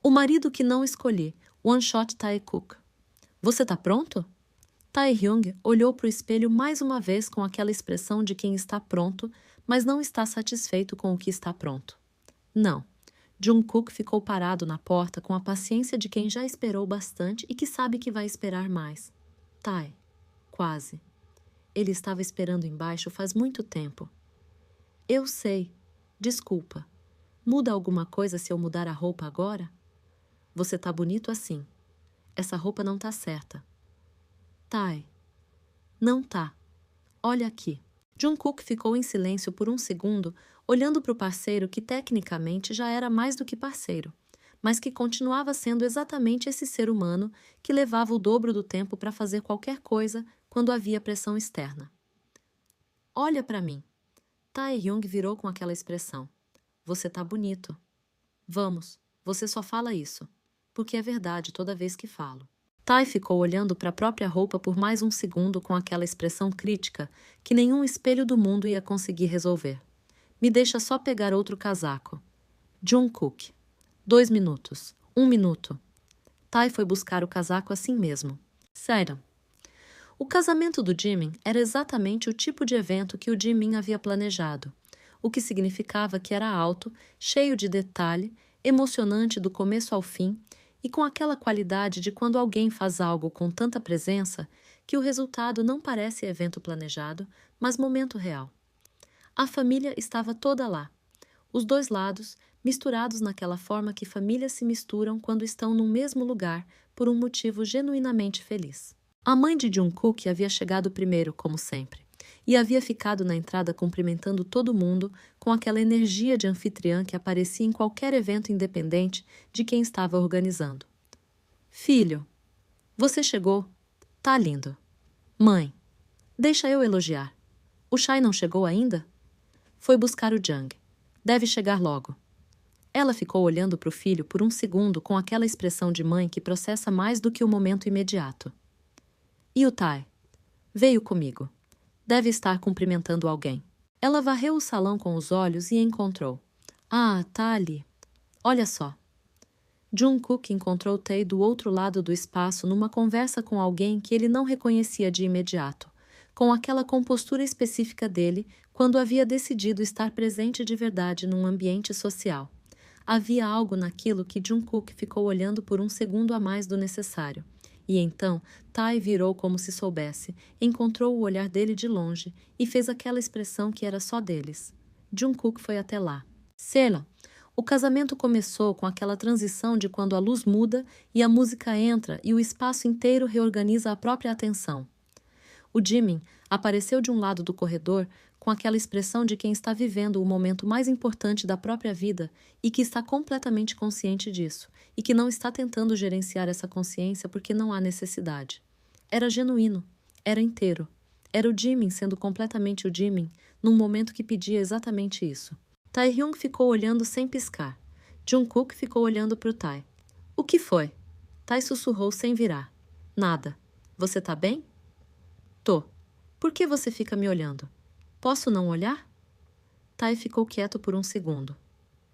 O marido que não escolhi, One Shot Tae-kook. Você tá pronto? Tae-hyung olhou para o espelho mais uma vez com aquela expressão de quem está pronto, mas não está satisfeito com o que está pronto. Não. Jungkook ficou parado na porta com a paciência de quem já esperou bastante e que sabe que vai esperar mais. Tae. Quase. Ele estava esperando embaixo faz muito tempo. Eu sei. Desculpa. Muda alguma coisa se eu mudar a roupa agora? Você tá bonito assim. Essa roupa não tá certa. Tae. Não tá. Olha aqui. Jungkook ficou em silêncio por um segundo, olhando para o parceiro que tecnicamente já era mais do que parceiro, mas que continuava sendo exatamente esse ser humano que levava o dobro do tempo para fazer qualquer coisa quando havia pressão externa. Olha para mim. Tae-hyung virou com aquela expressão. Você tá bonito. Vamos, você só fala isso, porque é verdade toda vez que falo. Tae ficou olhando para a própria roupa por mais um segundo com aquela expressão crítica que nenhum espelho do mundo ia conseguir resolver. Me deixa só pegar outro casaco. Jungkook. 2 minutos. 1 minuto. Tae foi buscar o casaco assim mesmo. Sério. O casamento do Jimin era exatamente o tipo de evento que o Jimin havia planejado, o que significava que era alto, cheio de detalhe, emocionante do começo ao fim, e com aquela qualidade de quando alguém faz algo com tanta presença que o resultado não parece evento planejado, mas momento real. A família estava toda lá. Os dois lados, misturados naquela forma que famílias se misturam quando estão no mesmo lugar por um motivo genuinamente feliz. A mãe de Jungkook havia chegado primeiro, como sempre, e havia ficado na entrada cumprimentando todo mundo com aquela energia de anfitriã que aparecia em qualquer evento independente de quem estava organizando. Filho, você chegou. Tá lindo. Mãe, deixa eu elogiar. O Shai não chegou ainda? Foi buscar o Jung. Deve chegar logo. Ela ficou olhando para o filho por um segundo com aquela expressão de mãe que processa mais do que o momento imediato. E o Tae? Veio comigo. Deve estar cumprimentando alguém. Ela varreu o salão com os olhos e encontrou. Ah, tá ali. Olha só. Jungkook encontrou Tae do outro lado do espaço numa conversa com alguém que ele não reconhecia de imediato, com aquela compostura específica dele quando havia decidido estar presente de verdade num ambiente social. Havia algo naquilo que Jungkook ficou olhando por um segundo a mais do necessário. E então, Tae virou como se soubesse, encontrou o olhar dele de longe e fez aquela expressão que era só deles. Jungkook foi até lá. Sela. O casamento começou com aquela transição de quando a luz muda e a música entra e o espaço inteiro reorganiza a própria atenção. O Jimin apareceu de um lado do corredor com aquela expressão de quem está vivendo o momento mais importante da própria vida e que está completamente consciente disso, e que não está tentando gerenciar essa consciência porque não há necessidade. Era genuíno, era inteiro. Era o Jimin sendo completamente o Jimin, num momento que pedia exatamente isso. Tae-hyung ficou olhando sem piscar. Jungkook ficou olhando para o Tae. O que foi? Tae sussurrou sem virar. Nada. Você tá bem? Tô. Por que você fica me olhando? Posso não olhar? Tae ficou quieto por um segundo.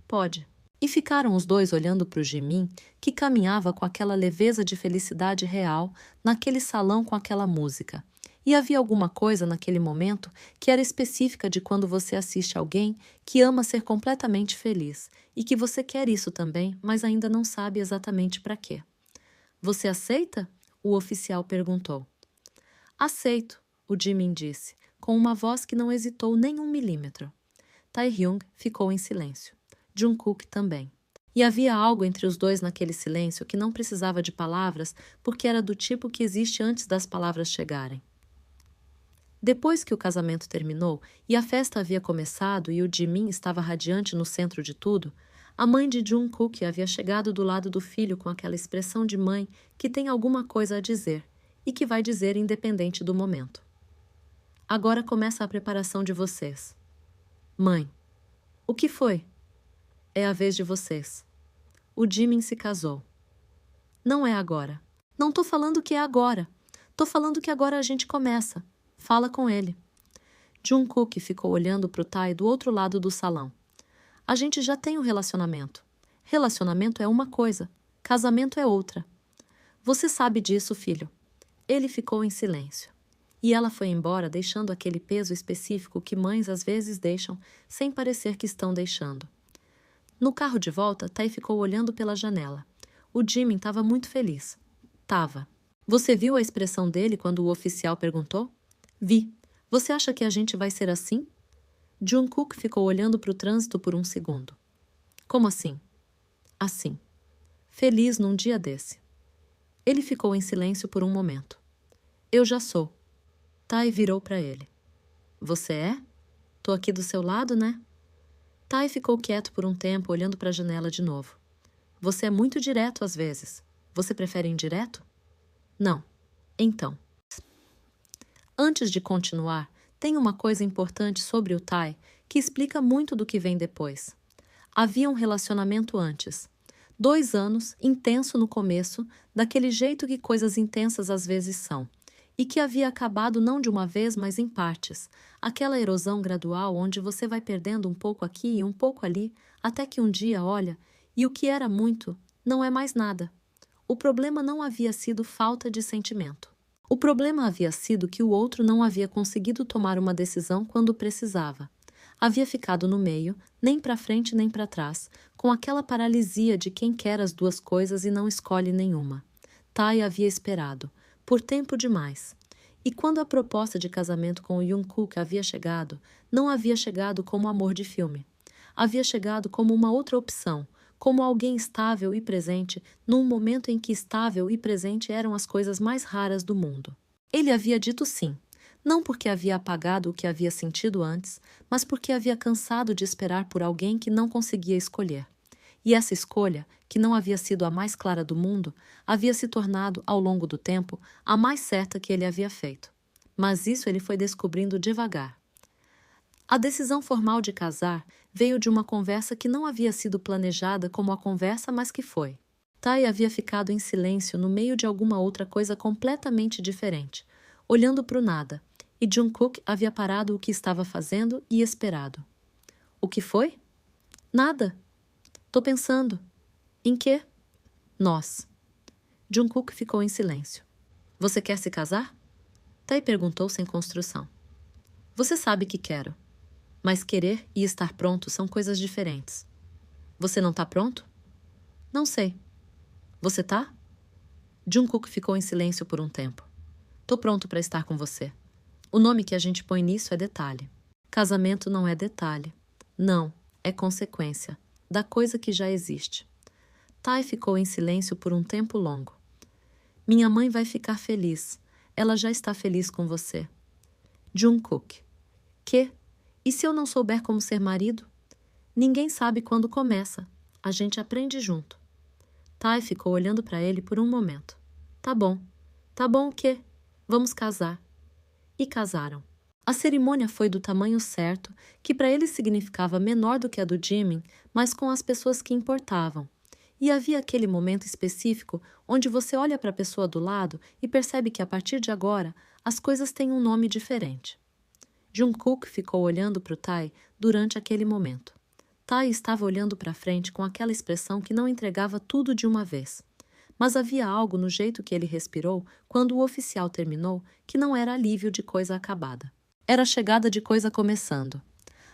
Pode. E ficaram os dois olhando para o Jimin, que caminhava com aquela leveza de felicidade real, naquele salão com aquela música. E havia alguma coisa naquele momento que era específica de quando você assiste alguém que ama ser completamente feliz e que você quer isso também, mas ainda não sabe exatamente para quê. Você aceita? O oficial perguntou. Aceito, o Jimin disse, com uma voz que não hesitou nem 1 milímetro. Tae-hyung ficou em silêncio. Jungkook também. E havia algo entre os dois naquele silêncio que não precisava de palavras porque era do tipo que existe antes das palavras chegarem. Depois que o casamento terminou e a festa havia começado e o Jimin estava radiante no centro de tudo, a mãe de Jungkook havia chegado do lado do filho com aquela expressão de mãe que tem alguma coisa a dizer e que vai dizer independente do momento. Agora começa a preparação de vocês. Mãe, o que foi? É a vez de vocês. O Jimin se casou. Não é agora. Não tô falando que é agora. Tô falando que agora a gente começa. Fala com ele. Jungkook ficou olhando pro Tae do outro lado do salão. A gente já tem um relacionamento. Relacionamento é uma coisa. Casamento é outra. Você sabe disso, filho. Ele ficou em silêncio. E ela foi embora, deixando aquele peso específico que mães às vezes deixam, sem parecer que estão deixando. No carro de volta, Tai ficou olhando pela janela. O Jimin estava muito feliz. Tava. Você viu a expressão dele quando o oficial perguntou? Vi. Você acha que a gente vai ser assim? Jungkook ficou olhando para o trânsito por um segundo. Como assim? Assim. Feliz num dia desse. Ele ficou em silêncio por um momento. Eu já sou. Tai virou para ele. Você é? Tô aqui do seu lado, né? Tai ficou quieto por um tempo, olhando para a janela de novo. Você é muito direto às vezes. Você prefere indireto? Não. Então. Antes de continuar, tem uma coisa importante sobre o Tai que explica muito do que vem depois. Havia um relacionamento antes. 2 anos, intenso no começo, daquele jeito que coisas intensas às vezes são. E que havia acabado não de uma vez, mas em partes. Aquela erosão gradual onde você vai perdendo um pouco aqui e um pouco ali, até que um dia, olha, e o que era muito, não é mais nada. O problema não havia sido falta de sentimento. O problema havia sido que o outro não havia conseguido tomar uma decisão quando precisava. Havia ficado no meio, nem para frente nem para trás, com aquela paralisia de quem quer as duas coisas e não escolhe nenhuma. Tai havia esperado, por tempo demais. E quando a proposta de casamento com o Jungkook havia chegado, não havia chegado como amor de filme. Havia chegado como uma outra opção, como alguém estável e presente, num momento em que estável e presente eram as coisas mais raras do mundo. Ele havia dito sim, não porque havia apagado o que havia sentido antes, mas porque havia cansado de esperar por alguém que não conseguia escolher. E essa escolha, que não havia sido a mais clara do mundo, havia se tornado, ao longo do tempo, a mais certa que ele havia feito. Mas isso ele foi descobrindo devagar. A decisão formal de casar veio de uma conversa que não havia sido planejada como a conversa, mas que foi. Tai havia ficado em silêncio no meio de alguma outra coisa completamente diferente, olhando para o nada, e Jungkook havia parado o que estava fazendo e esperado. O que foi? Nada. Tô pensando. Em quê? Nós. Jungkook ficou em silêncio. Você quer se casar? Tai perguntou sem construção. Você sabe que quero. Mas querer e estar pronto são coisas diferentes. Você não tá pronto? Não sei. Você tá? Jungkook ficou em silêncio por um tempo. Tô pronto para estar com você. O nome que a gente põe nisso é detalhe. Casamento não é detalhe. Não, é consequência da coisa que já existe. Tai ficou em silêncio por um tempo longo. Minha mãe vai ficar feliz. Ela já está feliz com você. Jungkook. Que? E se eu não souber como ser marido? Ninguém sabe quando começa. A gente aprende junto. Tai ficou olhando para ele por um momento. Tá bom. Tá bom o quê? Vamos casar. E casaram. A cerimônia foi do tamanho certo, que para ele significava menor do que a do Jimin, mas com as pessoas que importavam. E havia aquele momento específico onde você olha para a pessoa do lado e percebe que a partir de agora as coisas têm um nome diferente. Jungkook ficou olhando para o Tai durante aquele momento. Tai estava olhando para frente com aquela expressão que não entregava tudo de uma vez. Mas havia algo no jeito que ele respirou quando o oficial terminou que não era alívio de coisa acabada. Era a chegada de coisa começando.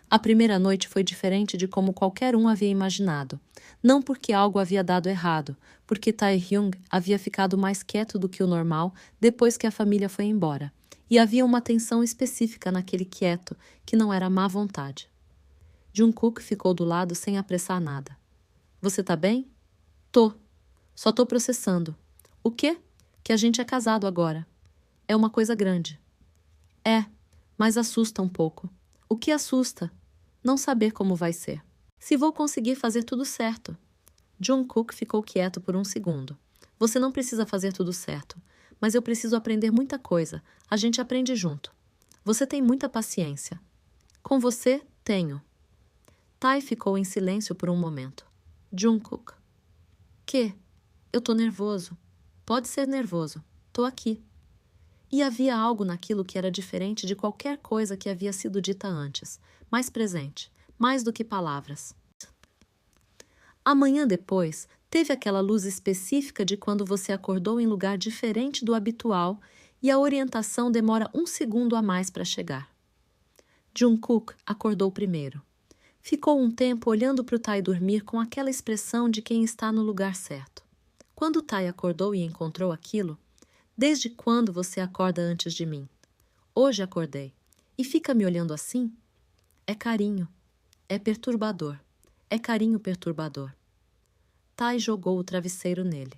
A primeira noite foi diferente de como qualquer um havia imaginado. Não porque algo havia dado errado, porque Tae-hyung havia ficado mais quieto do que o normal depois que a família foi embora. E havia uma tensão específica naquele quieto, que não era má vontade. Jungkook ficou do lado sem apressar nada. Você tá bem? Tô. Só tô processando. O quê? Que a gente é casado agora. É uma coisa grande. É, mas assusta um pouco. O que assusta? Não saber como vai ser. Se vou conseguir fazer tudo certo. Jungkook ficou quieto por um segundo. Você não precisa fazer tudo certo. Mas eu preciso aprender muita coisa. A gente aprende junto. Você tem muita paciência. Com você, tenho. Tai ficou em silêncio por um momento. Jungkook. Que? Eu tô nervoso. Pode ser nervoso. Tô aqui. E havia algo naquilo que era diferente de qualquer coisa que havia sido dita antes. Mais presente. Mais do que palavras. Amanhã depois, Teve aquela luz específica de quando você acordou em lugar diferente do habitual e a orientação demora 1 segundo a mais para chegar. Jungkook acordou primeiro. Ficou um tempo olhando para o Tai dormir com aquela expressão de quem está no lugar certo. Quando o Tai acordou e encontrou aquilo, desde quando você acorda antes de mim? Hoje acordei. E fica me olhando assim? É carinho. É perturbador. É carinho perturbador. Tai jogou o travesseiro nele.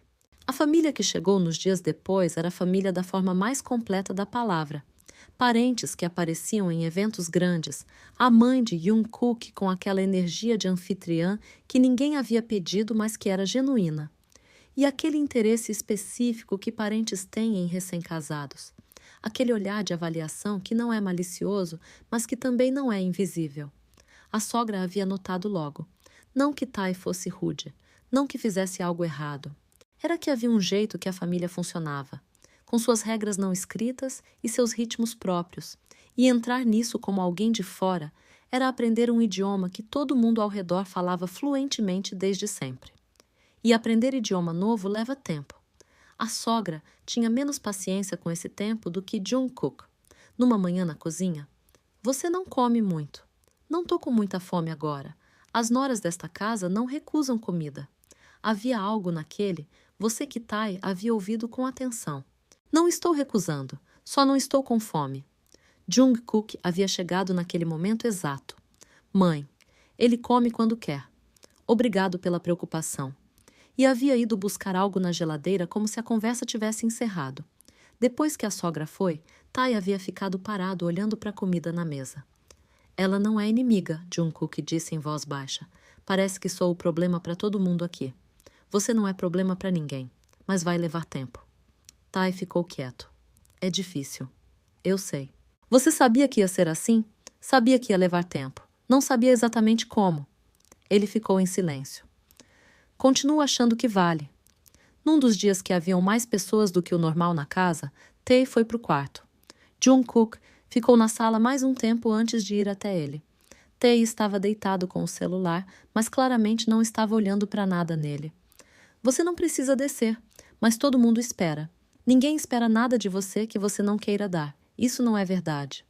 A família que chegou nos dias depois era a família da forma mais completa da palavra. Parentes que apareciam em eventos grandes, a mãe de Jungkook com aquela energia de anfitriã que ninguém havia pedido, mas que era genuína. E aquele interesse específico que parentes têm em recém-casados. Aquele olhar de avaliação que não é malicioso, mas que também não é invisível. A sogra havia notado logo. Não que Tai fosse rude, não que fizesse algo errado. Era que havia um jeito que a família funcionava, com suas regras não escritas e seus ritmos próprios, e entrar nisso como alguém de fora era aprender um idioma que todo mundo ao redor falava fluentemente desde sempre. E aprender idioma novo leva tempo. A sogra tinha menos paciência com esse tempo do que Jungkook. Numa manhã na cozinha, você não come muito. Não tô com muita fome agora. As noras desta casa não recusam comida. Havia algo naquele, você que Tai havia ouvido com atenção. Não estou recusando, só não estou com fome. Jungkook havia chegado naquele momento exato. Mãe, ele come quando quer. Obrigado pela preocupação. E havia ido buscar algo na geladeira como se a conversa tivesse encerrado. Depois que a sogra foi, Tai havia ficado parado olhando para a comida na mesa. Ela não é inimiga, Jungkook disse em voz baixa. Parece que sou o problema para todo mundo aqui. Você não é problema para ninguém, mas vai levar tempo. Tai ficou quieto. É difícil. Eu sei. Você sabia que ia ser assim? Sabia que ia levar tempo. Não sabia exatamente como. Ele ficou em silêncio. Continuo achando que vale. Num dos dias que haviam mais pessoas do que o normal na casa, Tae foi para o quarto. Jungkook ficou na sala mais um tempo antes de ir até ele. Tae estava deitado com o celular, mas claramente não estava olhando para nada nele. Você não precisa descer, mas todo mundo espera. Ninguém espera nada de você que você não queira dar. Isso não é verdade.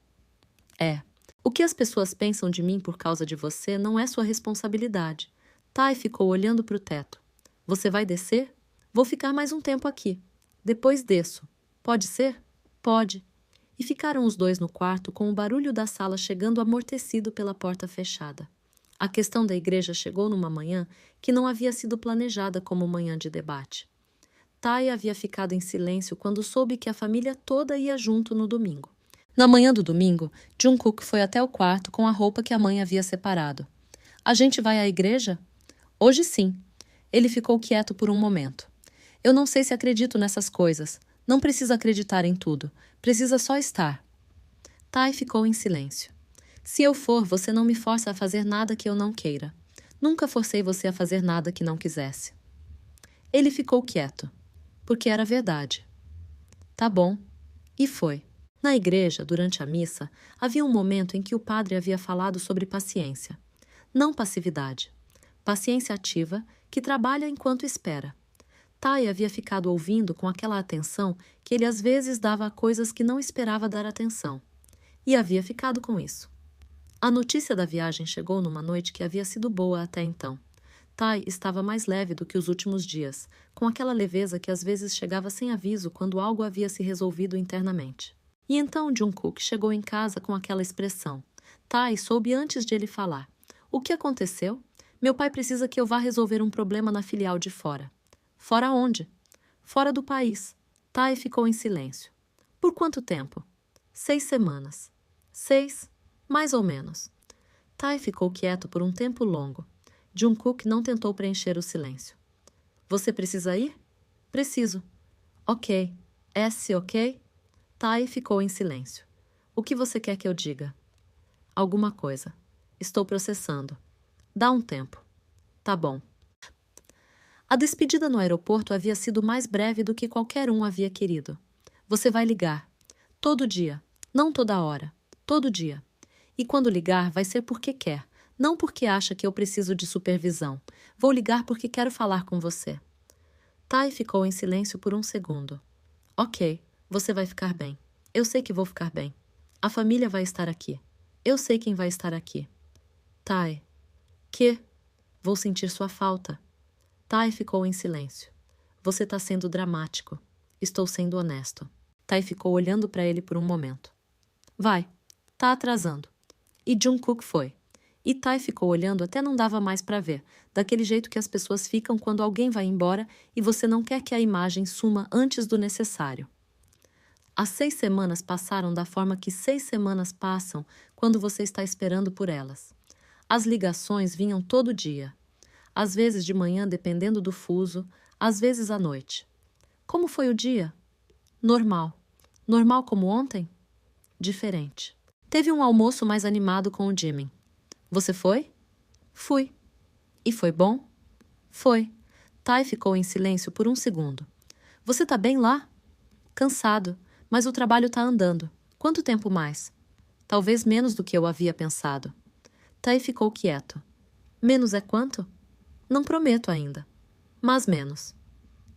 É. O que as pessoas pensam de mim por causa de você não é sua responsabilidade. Tai ficou olhando para o teto. Você vai descer? Vou ficar mais um tempo aqui. Depois desço. Pode ser? Pode. E ficaram os dois no quarto com o barulho da sala chegando amortecido pela porta fechada. A questão da igreja chegou numa manhã que não havia sido planejada como manhã de debate. Tai havia ficado em silêncio quando soube que a família toda ia junto no domingo. Na manhã do domingo, Jungkook foi até o quarto com a roupa que a mãe havia separado. A gente vai à igreja? Hoje sim. Ele ficou quieto por um momento. Eu não sei se acredito nessas coisas. Não precisa acreditar em tudo. Precisa só estar. Tai ficou em silêncio. Se eu for, você não me força a fazer nada que eu não queira. Nunca forcei você a fazer nada que não quisesse. Ele ficou quieto, porque era verdade. Tá bom. E foi. Na igreja, durante a missa, havia um momento em que o padre havia falado sobre paciência. Não passividade. Paciência ativa, que trabalha enquanto espera. Tai havia ficado ouvindo com aquela atenção que ele às vezes dava a coisas que não esperava dar atenção. E havia ficado com isso. A notícia da viagem chegou numa noite que havia sido boa até então. Tai estava mais leve do que os últimos dias, com aquela leveza que às vezes chegava sem aviso quando algo havia se resolvido internamente. E então Jungkook chegou em casa com aquela expressão. Tai soube antes de ele falar. O que aconteceu? Meu pai precisa que eu vá resolver um problema na filial de fora. Fora onde? Fora do país. Tai ficou em silêncio. Por quanto tempo? 6 semanas. 6? Mais ou menos. Tai ficou quieto por um tempo longo. Jungkook não tentou preencher o silêncio. Você precisa ir? Preciso. Ok. S, ok? Tai ficou em silêncio. O que você quer que eu diga? Alguma coisa. Estou processando. Dá um tempo. Tá bom. A despedida no aeroporto havia sido mais breve do que qualquer um havia querido. Você vai ligar. Todo dia. Não toda hora. Todo dia. E quando ligar, vai ser porque quer. Não porque acha que eu preciso de supervisão. Vou ligar porque quero falar com você. Tai ficou em silêncio por um segundo. Ok, você vai ficar bem. Eu sei que vou ficar bem. A família vai estar aqui. Eu sei quem vai estar aqui. Tai. Que? Vou sentir sua falta. Tai ficou em silêncio. Você está sendo dramático. Estou sendo honesto. Tai ficou olhando para ele por um momento. Vai. Tá atrasando. E Jungkook foi. E Tai ficou olhando até não dava mais para ver, daquele jeito que as pessoas ficam quando alguém vai embora e você não quer que a imagem suma antes do necessário. As 6 semanas passaram da forma que 6 semanas passam quando você está esperando por elas. As ligações vinham todo dia. Às vezes de manhã, dependendo do fuso, às vezes à noite. Como foi o dia? Normal. Normal como ontem? Diferente. Teve um almoço mais animado com o Jimin. Você foi? Fui. E foi bom? Foi. Tai ficou em silêncio por um segundo. Você tá bem lá? Cansado, mas o trabalho tá andando. Quanto tempo mais? Talvez menos do que eu havia pensado. Tai ficou quieto. Menos é quanto? Não prometo ainda. Mas menos.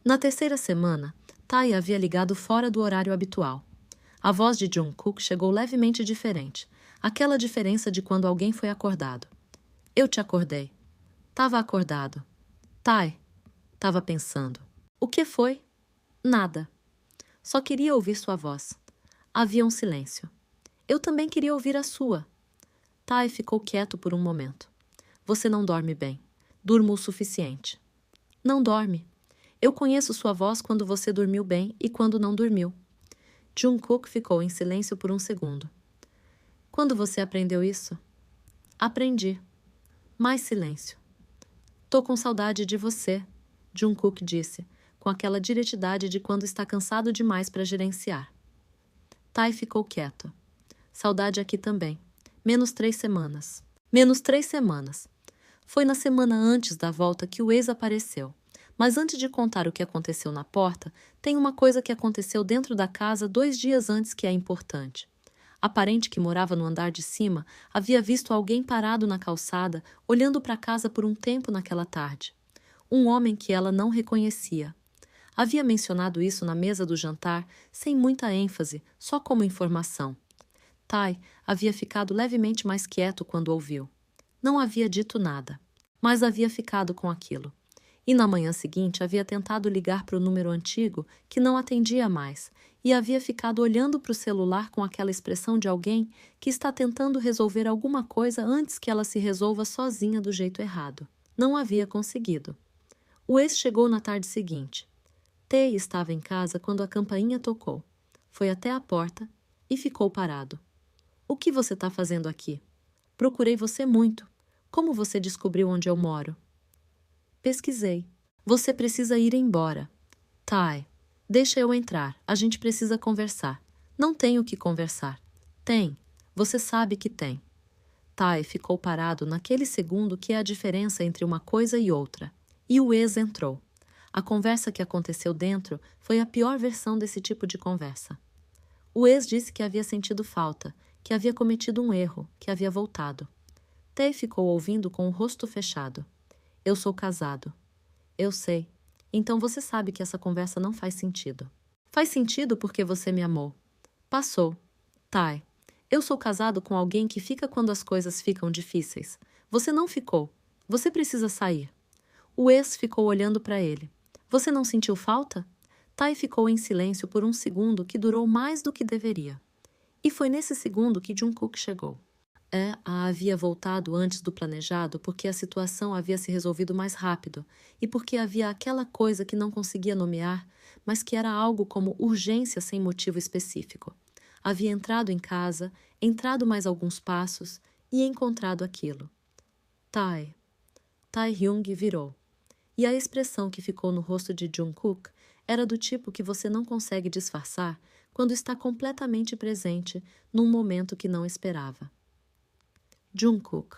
Na 3ª semana, Tai havia ligado fora do horário habitual. A voz de Jungkook chegou levemente diferente. Aquela diferença de quando alguém foi acordado. Eu te acordei. Tava acordado. Tai. Tava pensando. O que foi? Nada. Só queria ouvir sua voz. Havia um silêncio. Eu também queria ouvir a sua. Tai ficou quieto por um momento. Você não dorme bem. Durmo o suficiente. Não dorme. Eu conheço sua voz quando você dormiu bem e quando não dormiu. Jungkook ficou em silêncio por um segundo. Quando você aprendeu isso? Aprendi. Mais silêncio. Tô com saudade de você, Jungkook disse, com aquela diretidade de quando está cansado demais para gerenciar. Tai ficou quieto. Saudade aqui também. Menos 3 semanas. Menos 3 semanas. Foi na semana antes da volta que o ex apareceu. Mas antes de contar o que aconteceu na porta, tem uma coisa que aconteceu dentro da casa 2 dias antes que é importante. A parente que morava no andar de cima havia visto alguém parado na calçada, olhando para casa por um tempo naquela tarde. Um homem que ela não reconhecia. Havia mencionado isso na mesa do jantar, sem muita ênfase, só como informação. Tai havia ficado levemente mais quieto quando ouviu. Não havia dito nada, mas havia ficado com aquilo. E na manhã seguinte havia tentado ligar para o número antigo, que não atendia mais, e havia ficado olhando para o celular com aquela expressão de alguém que está tentando resolver alguma coisa antes que ela se resolva sozinha do jeito errado. Não havia conseguido. O ex chegou na tarde seguinte. Tae estava em casa quando a campainha tocou. Foi até a porta e ficou parado. O que você está fazendo aqui? Procurei você muito. Como você descobriu onde eu moro? Pesquisei. Você precisa ir embora. Tai, deixa eu entrar. A gente precisa conversar. Não tenho o que conversar. Tem. Você sabe que tem. Tai ficou parado naquele segundo que é a diferença entre uma coisa e outra. E o ex entrou. A conversa que aconteceu dentro foi a pior versão desse tipo de conversa. O ex disse que havia sentido falta, que havia cometido um erro, que havia voltado. Tae ficou ouvindo com o rosto fechado. Eu sou casado. Eu sei. Então você sabe que essa conversa não faz sentido. Faz sentido porque você me amou. Passou. Tai, eu sou casado com alguém que fica quando as coisas ficam difíceis. Você não ficou. Você precisa sair. O ex ficou olhando para ele. Você não sentiu falta? Tai ficou em silêncio por um segundo que durou mais do que deveria. E foi nesse segundo que Jungkook chegou. A havia voltado antes do planejado porque a situação havia se resolvido mais rápido e porque havia aquela coisa que não conseguia nomear, mas que era algo como urgência sem motivo específico. Havia entrado em casa, entrado mais alguns passos e encontrado aquilo. Tai Hyung virou. E a expressão que ficou no rosto de Jungkook era do tipo que você não consegue disfarçar quando está completamente presente num momento que não esperava. Jungkook.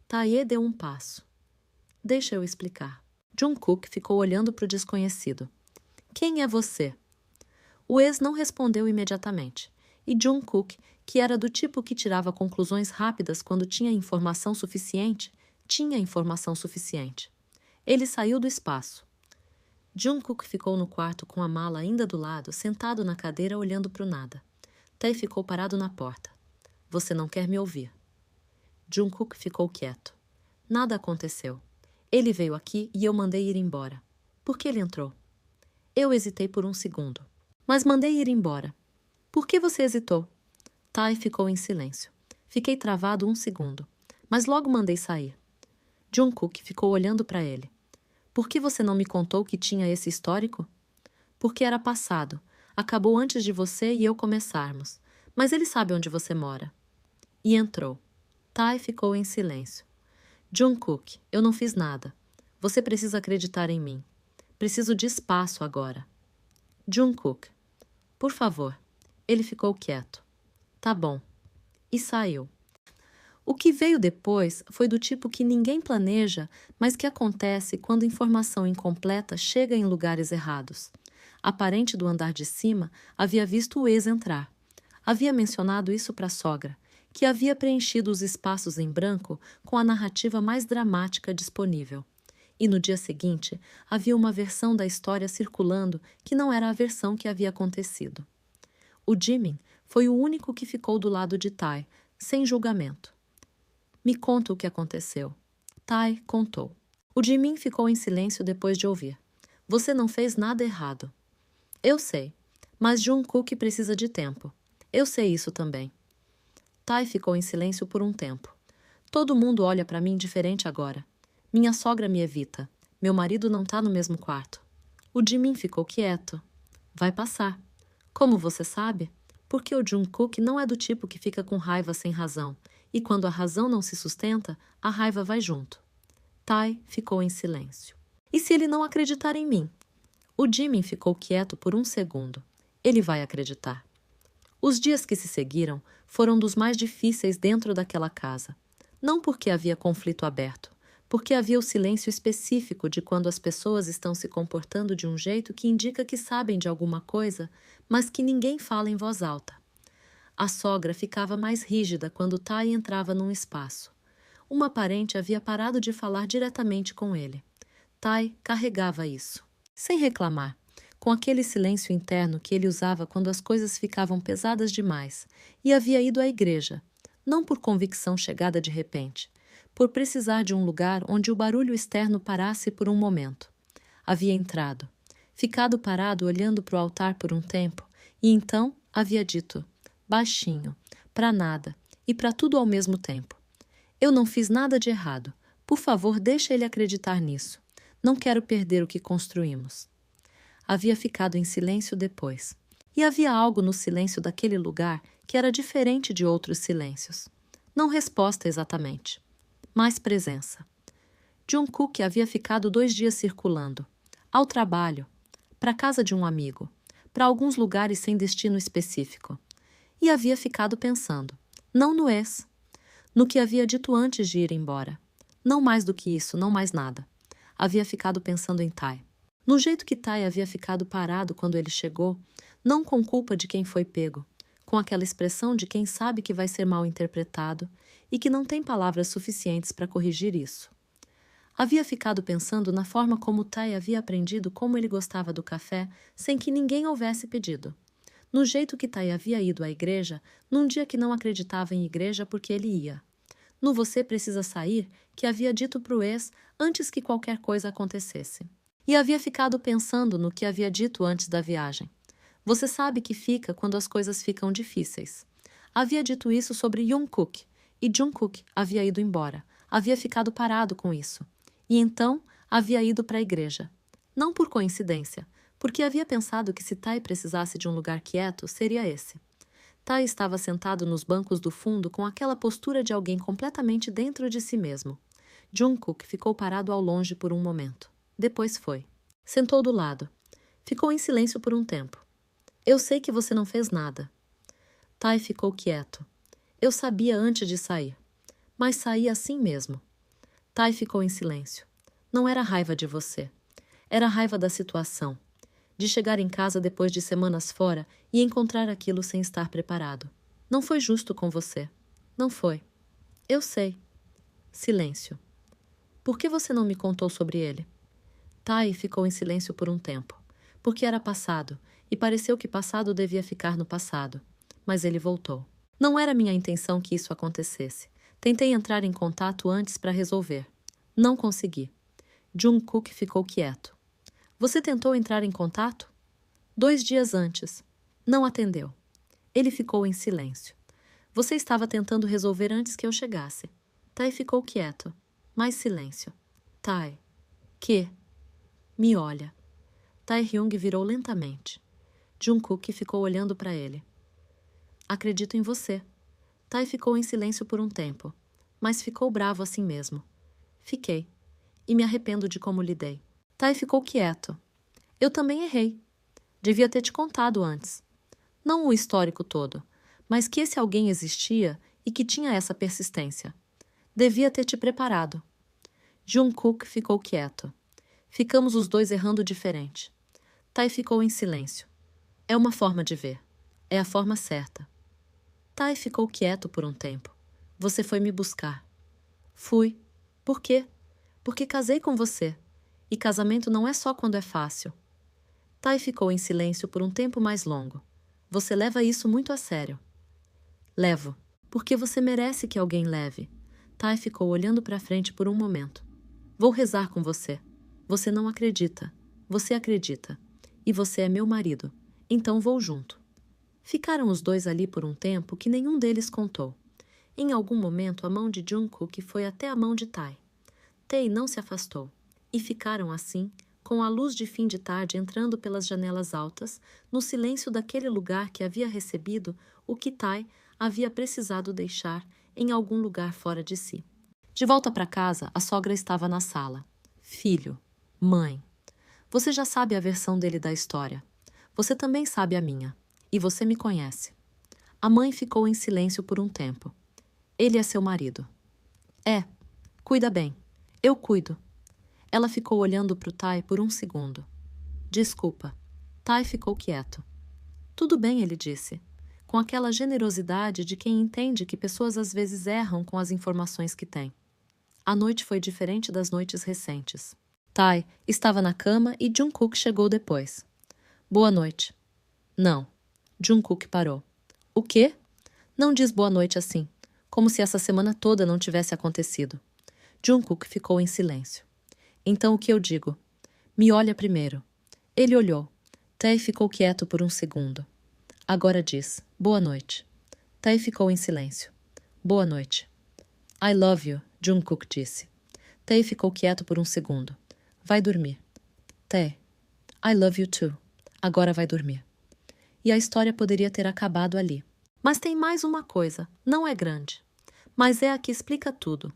Tae deu um passo. Deixa eu explicar. Jungkook ficou olhando para o desconhecido. Quem é você? O ex não respondeu imediatamente. e Jungkook, que era do tipo que tirava conclusões rápidas quando tinha informação suficiente, tinha informação suficiente. Ele saiu do espaço. Jungkook ficou no quarto com a mala ainda do lado, sentado na cadeira olhando para o nada. Tae ficou parado na porta. Você não quer me ouvir. Jungkook ficou quieto. Nada aconteceu. Ele veio aqui e eu mandei ir embora. Por que ele entrou? Eu hesitei por um segundo. Mas mandei ir embora. Por que você hesitou? Tae ficou em silêncio. Fiquei travado um segundo, mas logo mandei sair. Jungkook ficou olhando para ele. Por que você não me contou que tinha esse histórico? Porque era passado. Acabou antes de você e eu começarmos. Mas ele sabe onde você mora. E entrou. Tae ficou em silêncio. Jungkook, eu não fiz nada. Você precisa acreditar em mim. Preciso de espaço agora. Jungkook, por favor. Ele ficou quieto. Tá bom. E saiu. O que veio depois foi do tipo que ninguém planeja, mas que acontece quando informação incompleta chega em lugares errados. A parente do andar de cima havia visto o ex entrar. Havia mencionado isso para a sogra, que havia preenchido os espaços em branco com a narrativa mais dramática disponível. E no dia seguinte, havia uma versão da história circulando que não era a versão que havia acontecido. O Jimin foi o único que ficou do lado de Tae, sem julgamento. Me conta o que aconteceu. Tae contou. O Jimin ficou em silêncio depois de ouvir. Você não fez nada errado. Eu sei, mas Jungkook precisa de tempo. Eu sei isso também. Tae ficou em silêncio por um tempo. Todo mundo olha para mim diferente agora. Minha sogra me evita. Meu marido não tá no mesmo quarto. O Jimin ficou quieto. Vai passar. Como você sabe? Porque o Jungkook não é do tipo que fica com raiva sem razão. E quando a razão não se sustenta, a raiva vai junto. Tae ficou em silêncio. E se ele não acreditar em mim? O Jimin ficou quieto por um segundo. Ele vai acreditar. Os dias que se seguiram foram dos mais difíceis dentro daquela casa. Não porque havia conflito aberto, porque havia o silêncio específico de quando as pessoas estão se comportando de um jeito que indica que sabem de alguma coisa, mas que ninguém fala em voz alta. A sogra ficava mais rígida quando Tae entrava num espaço. Uma parente havia parado de falar diretamente com ele. Tae carregava isso, sem reclamar, com aquele silêncio interno que ele usava quando as coisas ficavam pesadas demais, e havia ido à igreja, não por convicção chegada de repente, por precisar de um lugar onde o barulho externo parasse por um momento. Havia entrado, ficado parado olhando para o altar por um tempo, e então havia dito, baixinho, para nada e para tudo ao mesmo tempo. Eu não fiz nada de errado. Por favor, deixe ele acreditar nisso. Não quero perder o que construímos. Havia ficado em silêncio depois. E havia algo no silêncio daquele lugar que era diferente de outros silêncios. Não resposta exatamente, mas presença. Jungkook havia ficado 2 dias circulando. Ao trabalho, para a casa de um amigo, para alguns lugares sem destino específico. E havia ficado pensando, não no ex, no que havia dito antes de ir embora. Não mais do que isso, não mais nada. Havia ficado pensando em Tae. No jeito que Tae havia ficado parado quando ele chegou, não com culpa de quem foi pego, com aquela expressão de quem sabe que vai ser mal interpretado e que não tem palavras suficientes para corrigir isso. Havia ficado pensando na forma como Tae havia aprendido como ele gostava do café sem que ninguém houvesse pedido. No jeito que Tae havia ido à igreja, num dia que não acreditava em igreja porque ele ia. No você precisa sair, que havia dito pro ex antes que qualquer coisa acontecesse. E havia ficado pensando no que havia dito antes da viagem. Você sabe que fica quando as coisas ficam difíceis. Havia dito isso sobre Jungkook, e Jungkook havia ido embora. Havia ficado parado com isso. E então havia ido para a igreja. Não por coincidência, porque havia pensado que se Tae precisasse de um lugar quieto, seria esse. Tae estava sentado nos bancos do fundo com aquela postura de alguém completamente dentro de si mesmo. Jungkook ficou parado ao longe por um momento. Depois foi. Sentou do lado. Ficou em silêncio por um tempo. Eu sei que você não fez nada. Tae ficou quieto. Eu sabia antes de sair. Mas saí assim mesmo. Tae ficou em silêncio. Não era raiva de você. Era raiva da situação. de chegar em casa depois de semanas fora e encontrar aquilo sem estar preparado. Não foi justo com você. Não foi. Eu sei. Silêncio. Por que você não me contou sobre ele? Tai ficou em silêncio por um tempo, porque era passado, e pareceu que passado devia ficar no passado. Mas ele voltou. Não era minha intenção que isso acontecesse. Tentei entrar em contato antes para resolver. Não consegui. Jungkook ficou quieto. Você tentou entrar em contato? 2 dias antes. Não atendeu. Ele ficou em silêncio. Você estava tentando resolver antes que eu chegasse. Tai ficou quieto. Mais silêncio. Tai. Que? Me olha. Tae-hyung virou lentamente. Jungkook ficou olhando para ele. Acredito em você. Tai ficou em silêncio por um tempo, mas ficou bravo assim mesmo. Fiquei. E me arrependo de como lidei. Tai ficou quieto. Eu também errei. Devia ter te contado antes. Não o histórico todo, mas que esse alguém existia e que tinha essa persistência. Devia ter te preparado. Jungkook ficou quieto. Ficamos os dois errando diferente. Tai ficou em silêncio. É uma forma de ver. É a forma certa. Tai ficou quieto por um tempo. Você foi me buscar. Fui. Por quê? Porque casei com você. E casamento não é só quando é fácil. Tai ficou em silêncio por um tempo mais longo. Você leva isso muito a sério. Levo. Porque você merece que alguém leve. Tai ficou olhando para frente por um momento. Vou rezar com você. Você não acredita. Você acredita. E você é meu marido. Então vou junto. Ficaram os dois ali por um tempo que nenhum deles contou. Em algum momento, a mão de Jungkook foi até a mão de Tai. Tae não se afastou. E ficaram assim, com a luz de fim de tarde entrando pelas janelas altas, no silêncio daquele lugar que havia recebido o que Tai havia precisado deixar em algum lugar fora de si. De volta para casa, a sogra estava na sala. Filho, mãe, você já sabe a versão dele da história. Você também sabe a minha. E você me conhece. A mãe ficou em silêncio por um tempo. Ele é seu marido. É. Cuida bem. Eu cuido. Ela ficou olhando para o Tai por um segundo. Desculpa. Tai ficou quieto. Tudo bem, ele disse, com aquela generosidade de quem entende que pessoas às vezes erram com as informações que têm. A noite foi diferente das noites recentes. Tai estava na cama e Jungkook chegou depois. Boa noite. Não. Jungkook parou. O quê? Não diz boa noite assim, como se essa semana toda não tivesse acontecido. Jungkook ficou em silêncio. Então o que eu digo? Me olha primeiro. Ele olhou. Tae ficou quieto por um segundo. Agora diz, boa noite. Tae ficou em silêncio. Boa noite. I love you, Jungkook disse. Tae ficou quieto por um segundo. Vai dormir. Tae, I love you too. Agora vai dormir. E a história poderia ter acabado ali. Mas tem mais uma coisa, não é grande. Mas é a que explica tudo.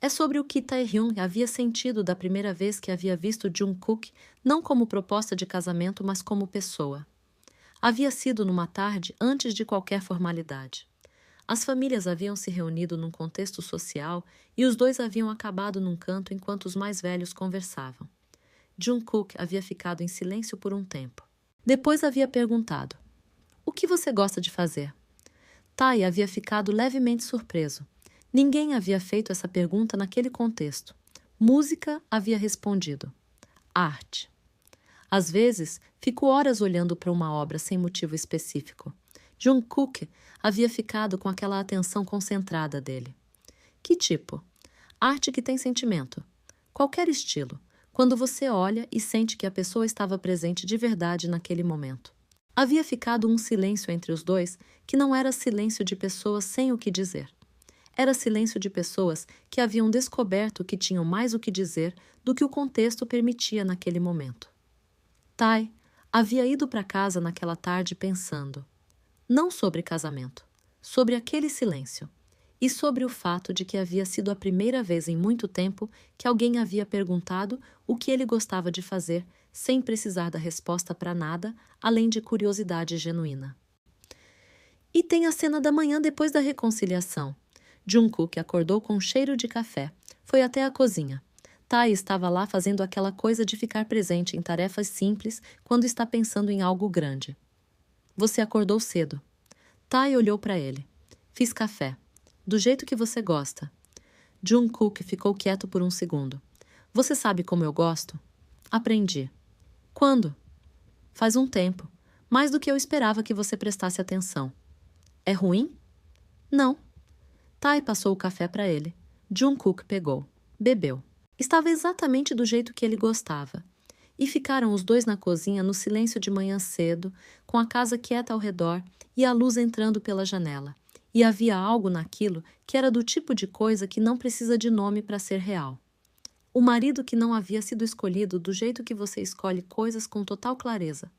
É sobre o que Tae-hyung havia sentido da primeira vez que havia visto Jungkook não como proposta de casamento, mas como pessoa. Havia sido numa tarde antes de qualquer formalidade. As famílias haviam se reunido num contexto social e os dois haviam acabado num canto enquanto os mais velhos conversavam. Jungkook havia ficado em silêncio por um tempo. Depois havia perguntado, o que você gosta de fazer? Tae havia ficado levemente surpreso. Ninguém havia feito essa pergunta naquele contexto. Música havia respondido. Arte. Às vezes, fico horas olhando para uma obra sem motivo específico. Jungkook havia ficado com aquela atenção concentrada dele. Que tipo? Arte que tem sentimento. Qualquer estilo, quando você olha e sente que a pessoa estava presente de verdade naquele momento. Havia ficado um silêncio entre os dois que não era silêncio de pessoas sem o que dizer. Era silêncio de pessoas que haviam descoberto que tinham mais o que dizer do que o contexto permitia naquele momento. Tae havia ido para casa naquela tarde pensando, não sobre casamento, sobre aquele silêncio, e sobre o fato de que havia sido a primeira vez em muito tempo que alguém havia perguntado o que ele gostava de fazer sem precisar da resposta para nada, além de curiosidade genuína. E tem a cena da manhã depois da reconciliação. Jungkook acordou com um cheiro de café. Foi até a cozinha. Tai estava lá fazendo aquela coisa de ficar presente em tarefas simples quando está pensando em algo grande. Você acordou cedo. Tai olhou para ele. Fiz café. Do jeito que você gosta. Jungkook ficou quieto por um segundo. Você sabe como eu gosto? Aprendi. Quando? Faz um tempo. Mais do que eu esperava que você prestasse atenção. É ruim? Não. Tai passou o café para ele. Jungkook pegou. Bebeu. Estava exatamente do jeito que ele gostava. E ficaram os dois na cozinha no silêncio de manhã cedo, com a casa quieta ao redor e a luz entrando pela janela. E havia algo naquilo que era do tipo de coisa que não precisa de nome para ser real. O marido que não havia sido escolhido do jeito que você escolhe coisas com total clareza,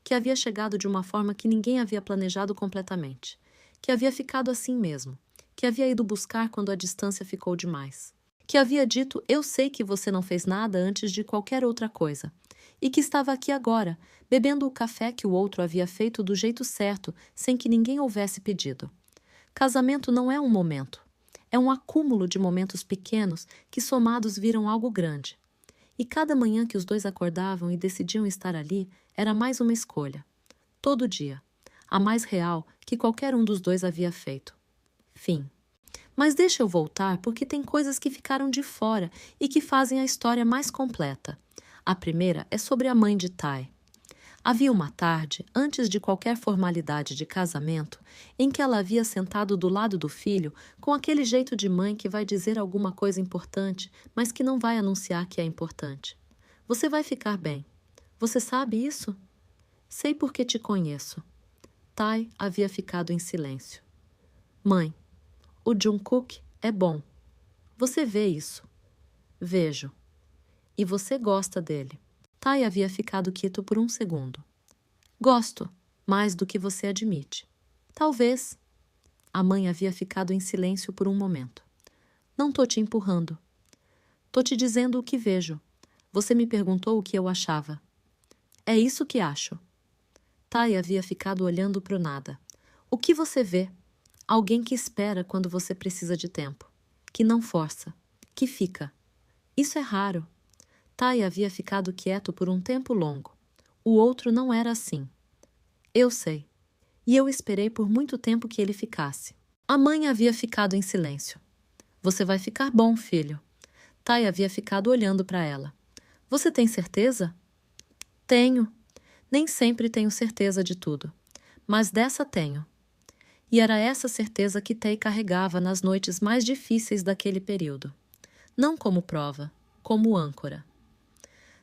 que havia chegado de uma forma que ninguém havia planejado completamente, que havia ficado assim mesmo, que havia ido buscar quando a distância ficou demais, que havia dito eu sei que você não fez nada antes de qualquer outra coisa, e que estava aqui agora, bebendo o café que o outro havia feito do jeito certo, sem que ninguém houvesse pedido. Casamento não é um momento. É um acúmulo de momentos pequenos que somados viram algo grande. E cada manhã que os dois acordavam e decidiam estar ali, era mais uma escolha. Todo dia. A mais real que qualquer um dos dois havia feito. Fim. Mas deixa eu voltar porque tem coisas que ficaram de fora e que fazem a história mais completa. A primeira é sobre a mãe de Tai. Havia uma tarde, antes de qualquer formalidade de casamento, em que ela havia sentado do lado do filho com aquele jeito de mãe que vai dizer alguma coisa importante, mas que não vai anunciar que é importante. Você vai ficar bem. Você sabe isso? Sei porque te conheço. Tai havia ficado em silêncio. Mãe, o Jungkook é bom. Você vê isso. Vejo. E você gosta dele. Tai havia ficado quieto por um segundo. Gosto, mais do que você admite. Talvez. A mãe havia ficado em silêncio por um momento. Não tô te empurrando. Tô te dizendo o que vejo. Você me perguntou o que eu achava. É isso que acho. Tai havia ficado olhando pro nada. O que você vê? Alguém que espera quando você precisa de tempo. Que não força. Que fica. Isso é raro. Tai havia ficado quieto por um tempo longo. O outro não era assim. Eu sei. E eu esperei por muito tempo que ele ficasse. A mãe havia ficado em silêncio. Você vai ficar bom, filho. Tai havia ficado olhando para ela. Você tem certeza? Tenho. Nem sempre tenho certeza de tudo. Mas dessa tenho. E era essa certeza que Tai carregava nas noites mais difíceis daquele período. Não como prova, como âncora.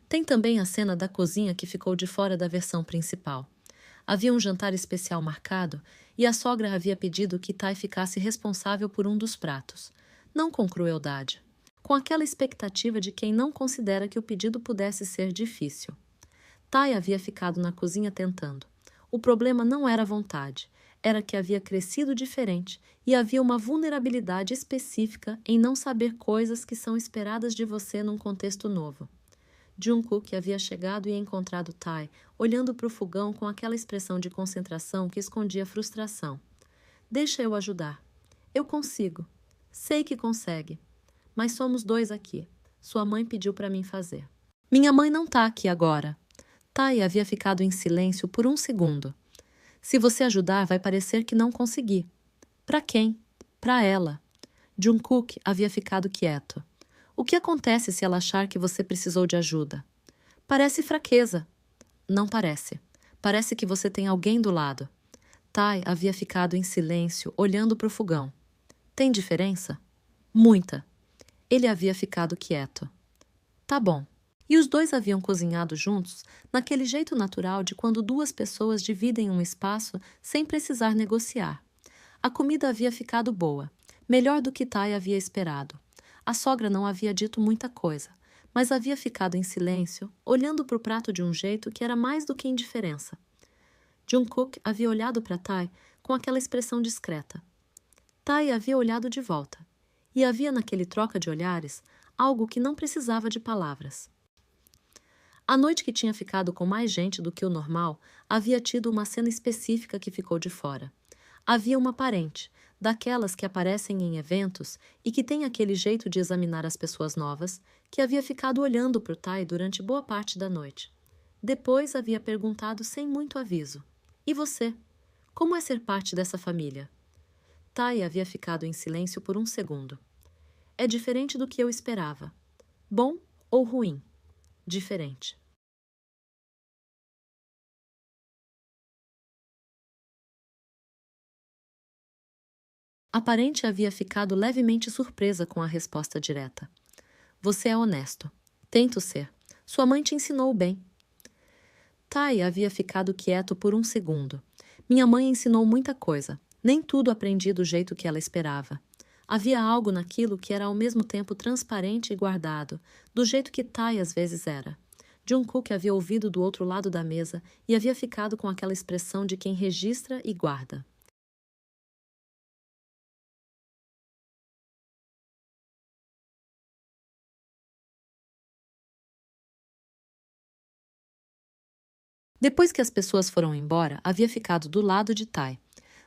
Tem também a cena da cozinha que ficou de fora da versão principal. Havia um jantar especial marcado e a sogra havia pedido que Tai ficasse responsável por um dos pratos. Não com crueldade. Com aquela expectativa de quem não considera que o pedido pudesse ser difícil. Tai havia ficado na cozinha tentando. O problema não era a vontade. Era que havia crescido diferente e havia uma vulnerabilidade específica em não saber coisas que são esperadas de você num contexto novo. Jungkook havia chegado e encontrado Tai, olhando para o fogão com aquela expressão de concentração que escondia frustração. Deixa eu ajudar. Eu consigo. Sei que consegue. Mas somos dois aqui. Sua mãe pediu para mim fazer. Minha mãe não tá aqui agora. Tai havia ficado em silêncio por um segundo. Se você ajudar, vai parecer que não consegui. Para quem? Para ela. Jungkook havia ficado quieto. O que acontece se ela achar que você precisou de ajuda? Parece fraqueza. Não parece. Parece que você tem alguém do lado. Tai havia ficado em silêncio, olhando para o fogão. Tem diferença? Muita. Ele havia ficado quieto. Tá bom. E os dois haviam cozinhado juntos, naquele jeito natural de quando duas pessoas dividem um espaço sem precisar negociar. A comida havia ficado boa, melhor do que Tai havia esperado. A sogra não havia dito muita coisa, mas havia ficado em silêncio, olhando para o prato de um jeito que era mais do que indiferença. Jungkook havia olhado para Tai com aquela expressão discreta. Tai havia olhado de volta, e havia naquele troca de olhares algo que não precisava de palavras. A noite que tinha ficado com mais gente do que o normal havia tido uma cena específica que ficou de fora. Havia uma parente, daquelas que aparecem em eventos e que tem aquele jeito de examinar as pessoas novas, que havia ficado olhando para o Tai durante boa parte da noite. Depois havia perguntado sem muito aviso: "E você? Como é ser parte dessa família?" Tai havia ficado em silêncio por um segundo. "É diferente do que eu esperava. Bom ou ruim? Diferente." A parente havia ficado levemente surpresa com a resposta direta. "Você é honesto." "Tento ser. Sua mãe te ensinou bem." Tai havia ficado quieto por um segundo. "Minha mãe ensinou muita coisa. Nem tudo aprendi do jeito que ela esperava." Havia algo naquilo que era ao mesmo tempo transparente e guardado, do jeito que Tai às vezes era. Jungkook havia ouvido do outro lado da mesa e havia ficado com aquela expressão de quem registra e guarda. Depois que as pessoas foram embora, havia ficado do lado de Tai.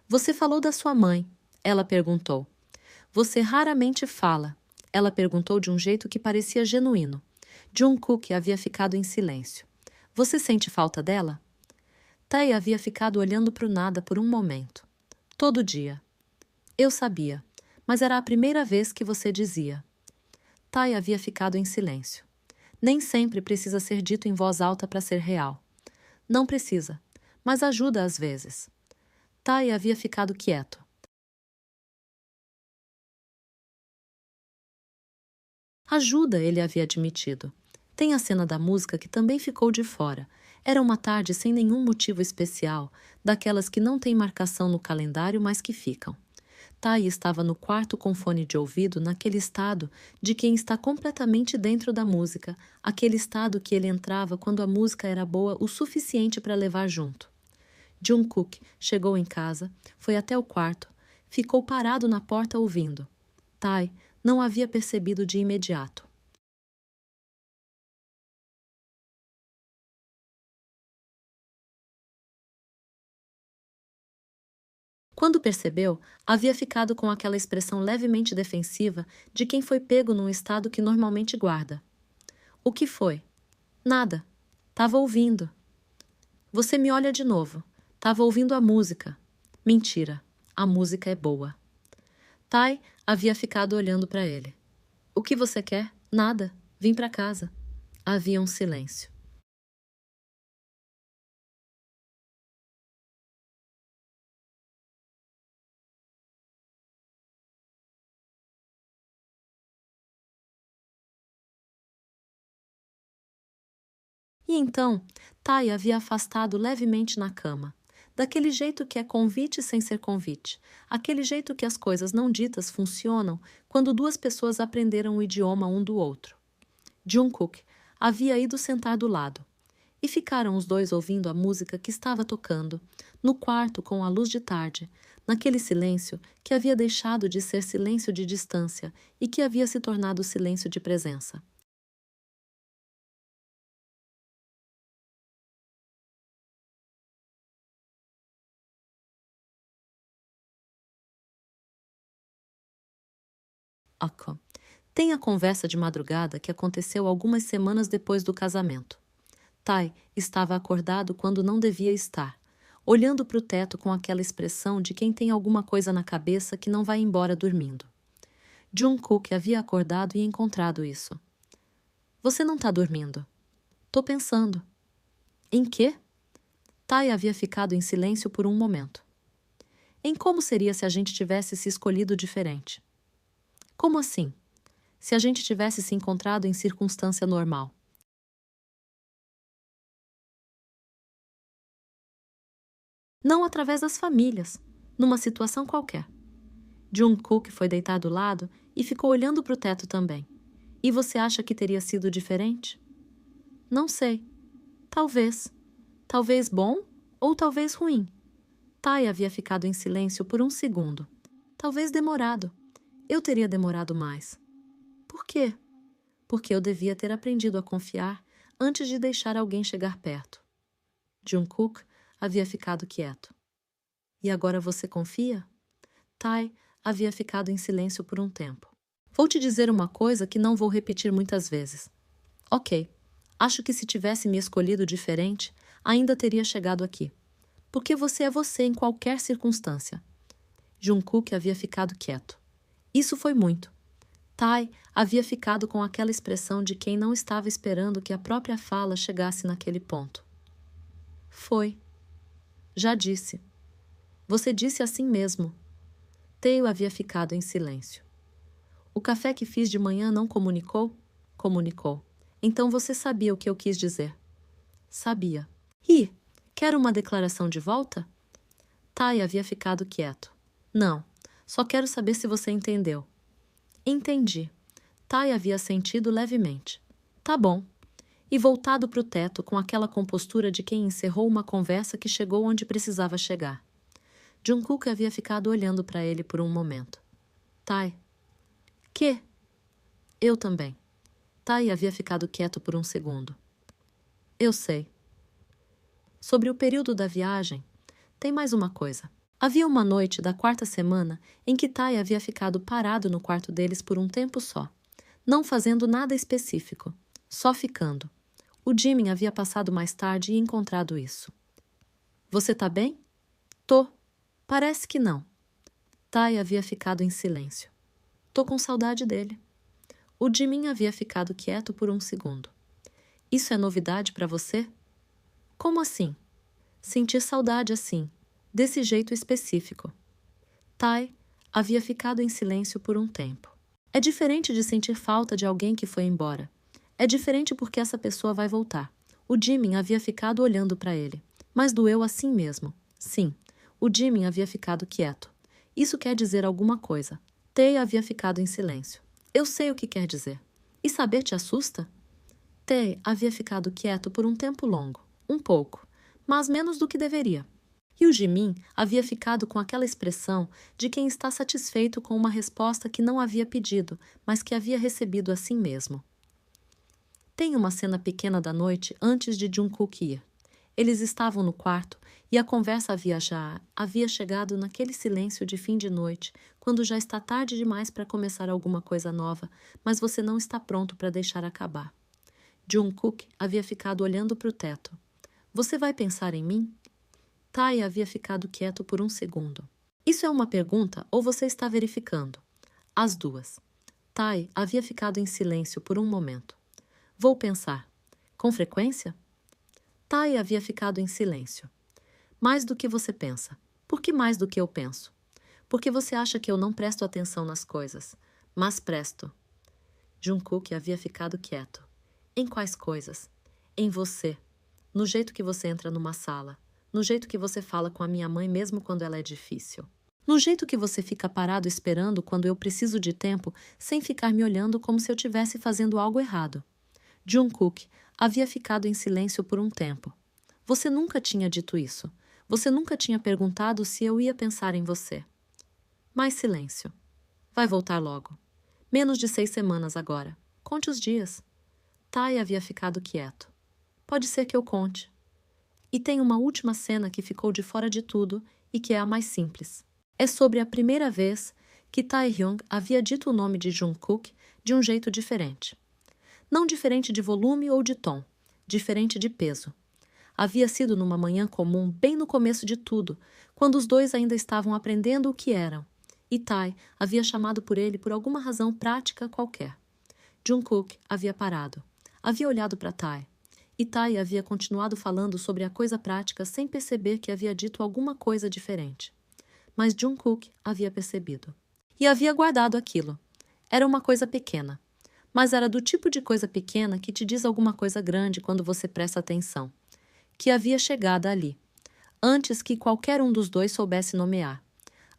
"Você falou da sua mãe?" Ela perguntou. "Você raramente fala." Ela perguntou de um jeito que parecia genuíno. Jungkook havia ficado em silêncio. "Você sente falta dela?" Tai havia ficado olhando para o nada por um momento. "Todo dia." "Eu sabia, mas era a primeira vez que você dizia." Tai havia ficado em silêncio. Nem sempre precisa ser dito em voz alta para ser real. "Não precisa, mas ajuda às vezes." Tai havia ficado quieto. "Ajuda", ele havia admitido. Tem a cena da música que também ficou de fora. Era uma tarde sem nenhum motivo especial, daquelas que não têm marcação no calendário, mas que ficam. Tai estava no quarto com fone de ouvido, naquele estado de quem está completamente dentro da música, aquele estado que ele entrava quando a música era boa o suficiente para levar junto. Jungkook chegou em casa, foi até o quarto, ficou parado na porta ouvindo. Tai não havia percebido de imediato. Quando percebeu, havia ficado com aquela expressão levemente defensiva de quem foi pego num estado que normalmente guarda. "O que foi?" "Nada. Tava ouvindo." "Você me olha de novo." "Tava ouvindo a música." "Mentira. A música é boa." Tai havia ficado olhando para ele. "O que você quer?" "Nada. Vim para casa." Havia um silêncio. E então, Tai havia afastado levemente na cama, daquele jeito que é convite sem ser convite, aquele jeito que as coisas não ditas funcionam quando duas pessoas aprenderam o idioma um do outro. Jungkook havia ido sentar do lado, e ficaram os dois ouvindo a música que estava tocando, no quarto com a luz de tarde, naquele silêncio que havia deixado de ser silêncio de distância e que havia se tornado silêncio de presença. Ok. Tem a conversa de madrugada que aconteceu algumas semanas depois do casamento. Tai estava acordado quando não devia estar, olhando para o teto com aquela expressão de quem tem alguma coisa na cabeça que não vai embora dormindo. Jungkook havia acordado e encontrado isso. "Você não está dormindo." "Tô pensando." "Em quê?" Tai havia ficado em silêncio por um momento. "Em como seria se a gente tivesse se escolhido diferente." "Como assim?" "Se a gente tivesse se encontrado em circunstância normal." "Não através das famílias, numa situação qualquer." Jungkook foi deitar do lado e ficou olhando para o teto também. "E você acha que teria sido diferente?" "Não sei. Talvez. Talvez bom ou talvez ruim." Tai havia ficado em silêncio por um segundo. "Talvez demorado. Eu teria demorado mais." "Por quê?" "Porque eu devia ter aprendido a confiar antes de deixar alguém chegar perto." Jungkook havia ficado quieto. "E agora você confia?" Tai havia ficado em silêncio por um tempo. Vou te dizer uma coisa que não vou repetir muitas vezes. Ok, acho que se tivesse me escolhido diferente, ainda teria chegado aqui. Porque você é você em qualquer circunstância. Jungkook havia ficado quieto. Isso foi muito. Tae havia ficado com aquela expressão de quem não estava esperando que a própria fala chegasse naquele ponto. Foi. Já disse. Você disse assim mesmo. Tae havia ficado em silêncio. O café que fiz de manhã não comunicou? Comunicou. Então você sabia o que eu quis dizer. Sabia. E, quer uma declaração de volta? Tae havia ficado quieto. Não, só quero saber se você entendeu. Entendi. Tae havia sentido levemente. Tá bom. E voltado para o teto com aquela compostura de quem encerrou uma conversa que chegou onde precisava chegar. Jungkook havia ficado olhando para ele por um momento. Tae. Que? Eu também. Tae havia ficado quieto por um segundo. Eu sei. Sobre o período da viagem, tem mais uma coisa. Havia uma noite da quarta semana em que Tae havia ficado parado no quarto deles por um tempo só, não fazendo nada específico, só ficando. O Jimin havia passado mais tarde e encontrado isso. Você tá bem? Tô. Parece que não. Tae havia ficado em silêncio. Tô com saudade dele. O Jimin havia ficado quieto por um segundo. Isso é novidade para você? Como assim? Sentir saudade assim, desse jeito específico. Tae havia ficado em silêncio por um tempo. É diferente de sentir falta de alguém que foi embora. É diferente porque essa pessoa vai voltar. O Jimin havia ficado olhando para ele, mas doeu assim mesmo. Sim, o Jimin havia ficado quieto. Isso quer dizer alguma coisa. Tae havia ficado em silêncio. Eu sei o que quer dizer. E saber te assusta? Tae havia ficado quieto por um tempo longo. Um pouco, mas menos do que deveria. E o Jimin havia ficado com aquela expressão de quem está satisfeito com uma resposta que não havia pedido, mas que havia recebido assim mesmo. Tem uma cena pequena da noite antes de Jungkook ir. Eles estavam no quarto e a conversa havia chegado naquele silêncio de fim de noite, quando já está tarde demais para começar alguma coisa nova, mas você não está pronto para deixar acabar. Jungkook havia ficado olhando para o teto. Você vai pensar em mim? Tae havia ficado quieto por um segundo. Isso é uma pergunta ou você está verificando? As duas. Tae havia ficado em silêncio por um momento. Vou pensar. Com frequência? Tae havia ficado em silêncio. Mais do que você pensa. Por que mais do que eu penso? Porque você acha que eu não presto atenção nas coisas. Mas presto. Jungkook havia ficado quieto. Em quais coisas? Em você. No jeito que você entra numa sala. No jeito que você fala com a minha mãe mesmo quando ela é difícil. No jeito que você fica parado esperando quando eu preciso de tempo sem ficar me olhando como se eu estivesse fazendo algo errado. Jungkook havia ficado em silêncio por um tempo. Você nunca tinha dito isso. Você nunca tinha perguntado se eu ia pensar em você. Mais silêncio. Vai voltar logo. Menos de 6 semanas agora. Conte os dias. Tae havia ficado quieto. Pode ser que eu conte. E tem uma última cena que ficou de fora de tudo e que é a mais simples. É sobre a primeira vez que Taehyung havia dito o nome de Jungkook de um jeito diferente. Não diferente de volume ou de tom, diferente de peso. Havia sido numa manhã comum bem no começo de tudo, quando os dois ainda estavam aprendendo o que eram. E Tae havia chamado por ele por alguma razão prática qualquer. Jungkook havia parado. Havia olhado para Tae. E Tae havia continuado falando sobre a coisa prática sem perceber que havia dito alguma coisa diferente. Mas Jungkook havia percebido. E havia guardado aquilo. Era uma coisa pequena. Mas era do tipo de coisa pequena que te diz alguma coisa grande quando você presta atenção. Que havia chegado ali. Antes que qualquer um dos dois soubesse nomear.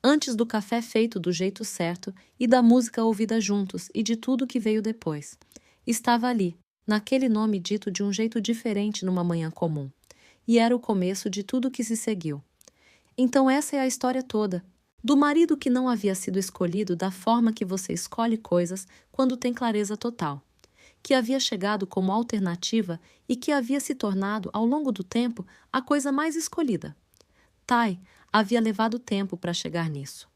Antes do café feito do jeito certo e da música ouvida juntos e de tudo que veio depois. Estava ali. Naquele nome dito de um jeito diferente numa manhã comum. E era o começo de tudo que se seguiu. Então essa é a história toda. Do marido que não havia sido escolhido da forma que você escolhe coisas quando tem clareza total. Que havia chegado como alternativa e que havia se tornado, ao longo do tempo, a coisa mais escolhida. Tae havia levado tempo para chegar nisso.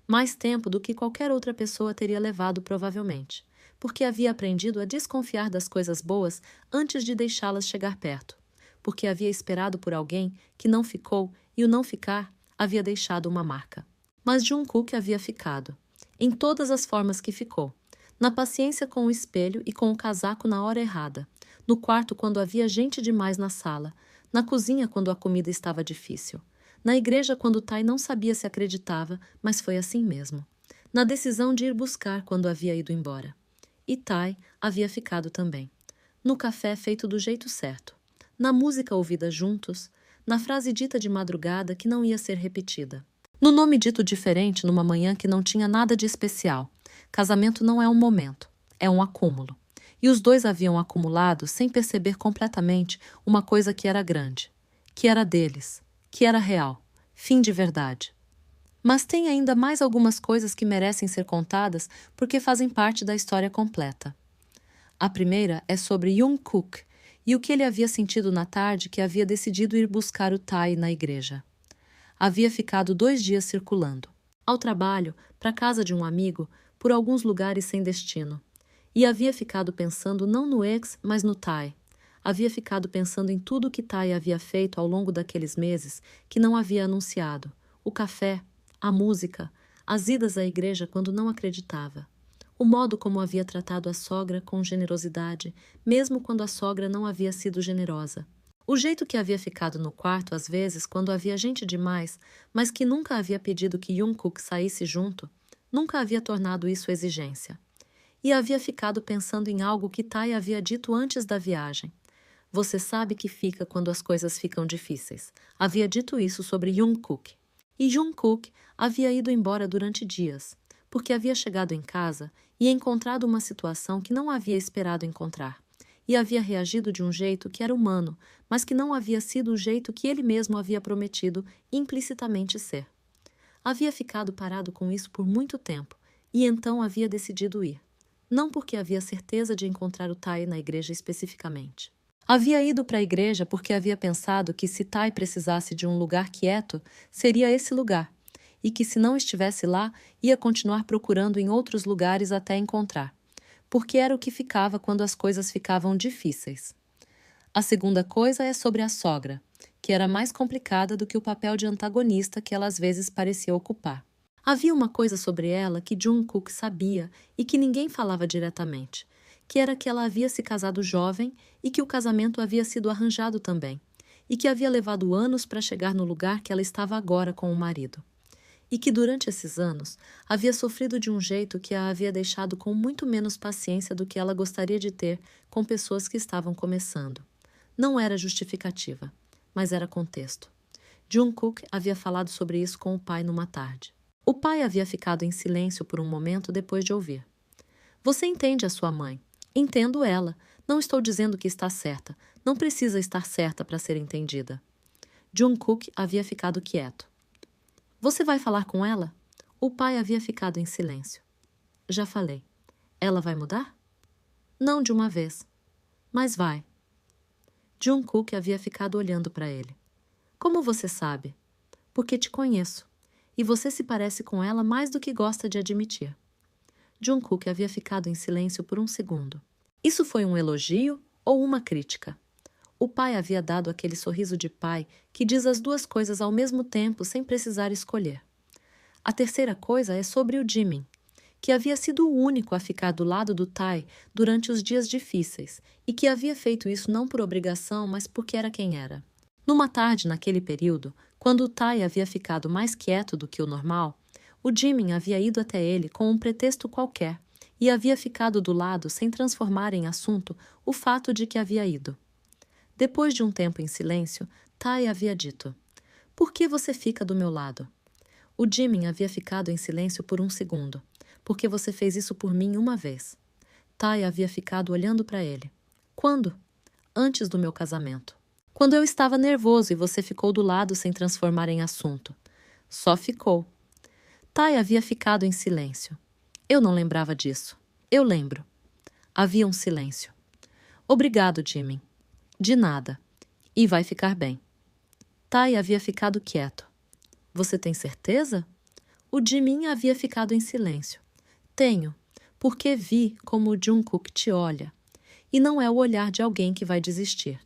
Mais tempo do que qualquer outra pessoa teria levado provavelmente, porque havia aprendido a desconfiar das coisas boas antes de deixá-las chegar perto, porque havia esperado por alguém que não ficou e o não ficar havia deixado uma marca. Mas Jungkook havia ficado, em todas as formas que ficou, na paciência com o espelho e com o casaco na hora errada, no quarto quando havia gente demais na sala, na cozinha quando a comida estava difícil, na igreja quando Tai não sabia se acreditava, mas foi assim mesmo, na decisão de ir buscar quando havia ido embora. E Tai havia ficado também, no café feito do jeito certo, na música ouvida juntos, na frase dita de madrugada que não ia ser repetida, no nome dito diferente numa manhã que não tinha nada de especial. Casamento não é um momento, é um acúmulo. E os dois haviam acumulado sem perceber completamente uma coisa que era grande, que era deles, que era real, fim de verdade. Mas tem ainda mais algumas coisas que merecem ser contadas porque fazem parte da história completa. A primeira é sobre Jungkook e o que ele havia sentido na tarde que havia decidido ir buscar o Tai na igreja. Havia ficado 2 dias circulando, ao trabalho, para a casa de um amigo, por alguns lugares sem destino. E havia ficado pensando não no ex, mas no Tai. Havia ficado pensando em tudo que Tai havia feito ao longo daqueles meses que não havia anunciado. O café, a música, as idas à igreja quando não acreditava. O modo como havia tratado a sogra com generosidade, mesmo quando a sogra não havia sido generosa. O jeito que havia ficado no quarto às vezes quando havia gente demais, mas que nunca havia pedido que Jungkook saísse junto, nunca havia tornado isso exigência. E havia ficado pensando em algo que Tai havia dito antes da viagem. Você sabe que fica quando as coisas ficam difíceis. Havia dito isso sobre Jungkook. E Jungkook havia ido embora durante dias, porque havia chegado em casa e encontrado uma situação que não havia esperado encontrar. E havia reagido de um jeito que era humano, mas que não havia sido o jeito que ele mesmo havia prometido implicitamente ser. Havia ficado parado com isso por muito tempo, e então havia decidido ir. Não porque havia certeza de encontrar o Tai na igreja especificamente. Havia ido para a igreja porque havia pensado que se Tai precisasse de um lugar quieto, seria esse lugar, e que se não estivesse lá, ia continuar procurando em outros lugares até encontrar, porque era o que ficava quando as coisas ficavam difíceis. A segunda coisa é sobre a sogra, que era mais complicada do que o papel de antagonista que ela às vezes parecia ocupar. Havia uma coisa sobre ela que Jungkook sabia e que ninguém falava diretamente, que era que ela havia se casado jovem e que o casamento havia sido arranjado também, e que havia levado anos para chegar no lugar que ela estava agora com o marido. E que durante esses anos havia sofrido de um jeito que a havia deixado com muito menos paciência do que ela gostaria de ter com pessoas que estavam começando. Não era justificativa, mas era contexto. Jungkook havia falado sobre isso com o pai numa tarde. O pai havia ficado em silêncio por um momento depois de ouvir. Você entende a sua mãe. Entendo ela. Não estou dizendo que está certa. Não precisa estar certa para ser entendida. Jungkook havia ficado quieto. Você vai falar com ela? O pai havia ficado em silêncio. Já falei. Ela vai mudar? Não de uma vez. Mas vai. Jungkook havia ficado olhando para ele. Como você sabe? Porque te conheço. E você se parece com ela mais do que gosta de admitir. Jungkook havia ficado em silêncio por um segundo. Isso foi um elogio ou uma crítica? O pai havia dado aquele sorriso de pai que diz as duas coisas ao mesmo tempo sem precisar escolher. A terceira coisa é sobre o Jimin, que havia sido o único a ficar do lado do Tai durante os dias difíceis e que havia feito isso não por obrigação, mas porque era quem era. Numa tarde naquele período, quando o Tai havia ficado mais quieto do que o normal, o Jimin havia ido até ele com um pretexto qualquer e havia ficado do lado sem transformar em assunto o fato de que havia ido. Depois de um tempo em silêncio, Tai havia dito: "Por que você fica do meu lado?" O Jimin havia ficado em silêncio por um segundo. "Porque você fez isso por mim uma vez." Tai havia ficado olhando para ele. "Quando?" "Antes do meu casamento." "Quando eu estava nervoso e você ficou do lado sem transformar em assunto." "Só ficou." Tai havia ficado em silêncio. "Eu não lembrava disso." "Eu lembro." Havia um silêncio. "Obrigado, Jimin." "De nada. E vai ficar bem." Tai havia ficado quieto. "Você tem certeza?" O Jimin havia ficado em silêncio. Tenho, porque vi como o Jungkook te olha. E não é o olhar de alguém que vai desistir.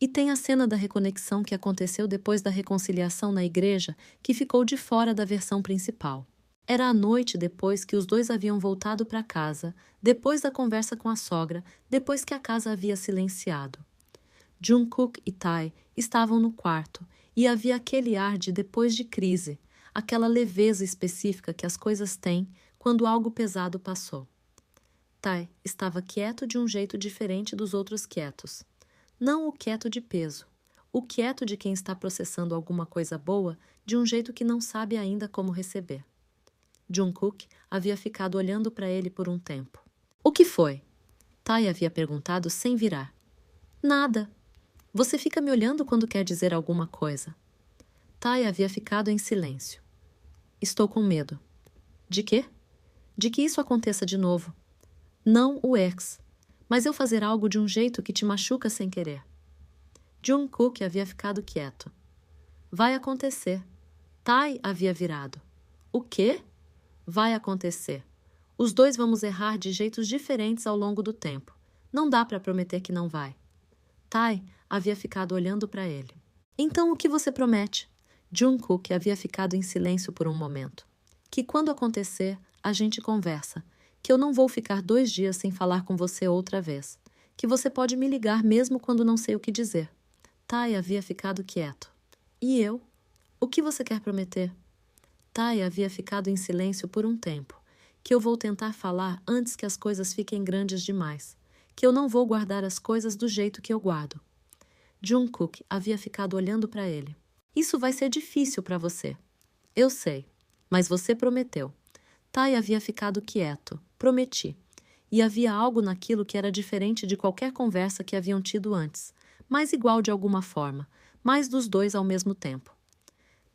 E tem a cena da reconexão que aconteceu depois da reconciliação na igreja, que ficou de fora da versão principal. Era a noite depois que os dois haviam voltado para casa, depois da conversa com a sogra, depois que a casa havia silenciado. Jungkook e Tae estavam no quarto, e havia aquele ar de depois de crise, aquela leveza específica que as coisas têm quando algo pesado passou. Tae estava quieto de um jeito diferente dos outros quietos. Não o quieto de peso, o quieto de quem está processando alguma coisa boa de um jeito que não sabe ainda como receber. Jungkook havia ficado olhando para ele por um tempo. O que foi? Tae havia perguntado sem virar. Nada. Você fica me olhando quando quer dizer alguma coisa. Tae havia ficado em silêncio. Estou com medo. De quê? De que isso aconteça de novo. Não o ex, mas eu fazer algo de um jeito que te machuca sem querer. Jungkook havia ficado quieto. Vai acontecer. Tae havia virado. O quê? Vai acontecer. Os dois vamos errar de jeitos diferentes ao longo do tempo. Não dá para prometer que não vai. Tae havia ficado olhando para ele. Então o que você promete? Jungkook havia ficado em silêncio por um momento. Que quando acontecer, a gente conversa. Que eu não vou ficar 2 dias sem falar com você outra vez. Que você pode me ligar mesmo quando não sei o que dizer. Tae havia ficado quieto. E eu? O que você quer prometer? Tae havia ficado em silêncio por um tempo. Que eu vou tentar falar antes que as coisas fiquem grandes demais. Que eu não vou guardar as coisas do jeito que eu guardo. Jungkook havia ficado olhando para ele. Isso vai ser difícil para você. Eu sei, mas você prometeu. Tae havia ficado quieto. Prometi. E havia algo naquilo que era diferente de qualquer conversa que haviam tido antes, mas igual de alguma forma, mais dos dois ao mesmo tempo.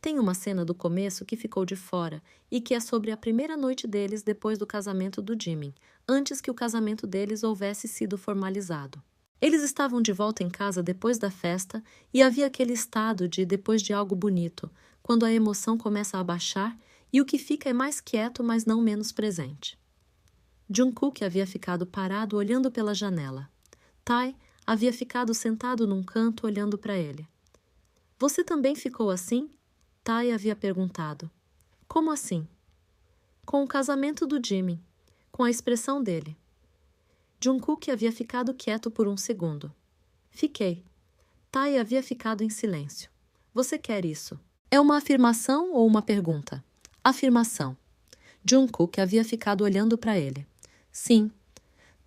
Tem uma cena do começo que ficou de fora e que é sobre a primeira noite deles depois do casamento do Jimin, antes que o casamento deles houvesse sido formalizado. Eles estavam de volta em casa depois da festa e havia aquele estado de depois de algo bonito, quando a emoção começa a baixar e o que fica é mais quieto, mas não menos presente. Jungkook havia ficado parado olhando pela janela. Tae havia ficado sentado num canto olhando para ele. Você também ficou assim? Tae havia perguntado. Como assim? Com o casamento do Jimin, com a expressão dele. Jungkook havia ficado quieto por um segundo. Fiquei. Tae havia ficado em silêncio. Você quer isso? É uma afirmação ou uma pergunta? Afirmação. Jungkook havia ficado olhando para ele. Sim.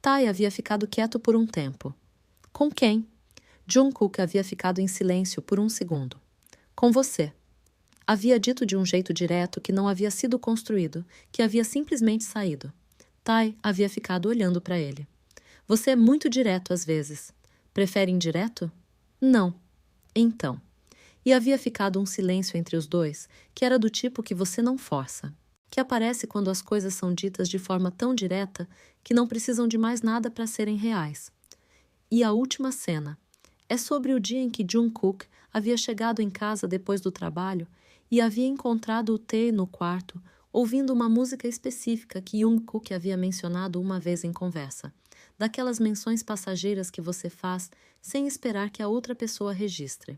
Tae havia ficado quieto por um tempo. Com quem? Jungkook havia ficado em silêncio por um segundo. Com você. Havia dito de um jeito direto que não havia sido construído, que havia simplesmente saído. Tae havia ficado olhando para ele. Você é muito direto às vezes. Prefere indireto? Não. Então. E havia ficado um silêncio entre os dois, que era do tipo que você não força. Que aparece quando as coisas são ditas de forma tão direta que não precisam de mais nada para serem reais. E a última cena é sobre o dia em que Jungkook havia chegado em casa depois do trabalho e havia encontrado o Tae no quarto, ouvindo uma música específica que Jungkook havia mencionado uma vez em conversa. Daquelas menções passageiras que você faz sem esperar que a outra pessoa registre.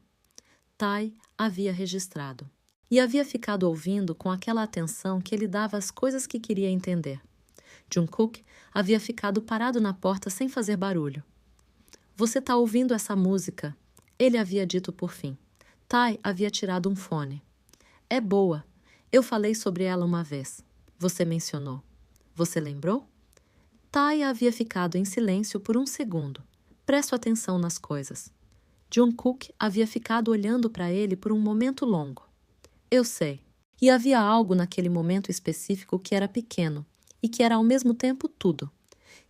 Tae havia registrado. E havia ficado ouvindo com aquela atenção que ele dava às coisas que queria entender. Jungkook havia ficado parado na porta sem fazer barulho. Você está ouvindo essa música? Ele havia dito por fim. Tae havia tirado um fone. É boa. Eu falei sobre ela uma vez. Você mencionou. Você lembrou? Tae havia ficado em silêncio por um segundo. Presto atenção nas coisas. Jungkook havia ficado olhando para ele por um momento longo. Eu sei. E havia algo naquele momento específico que era pequeno e que era ao mesmo tempo tudo.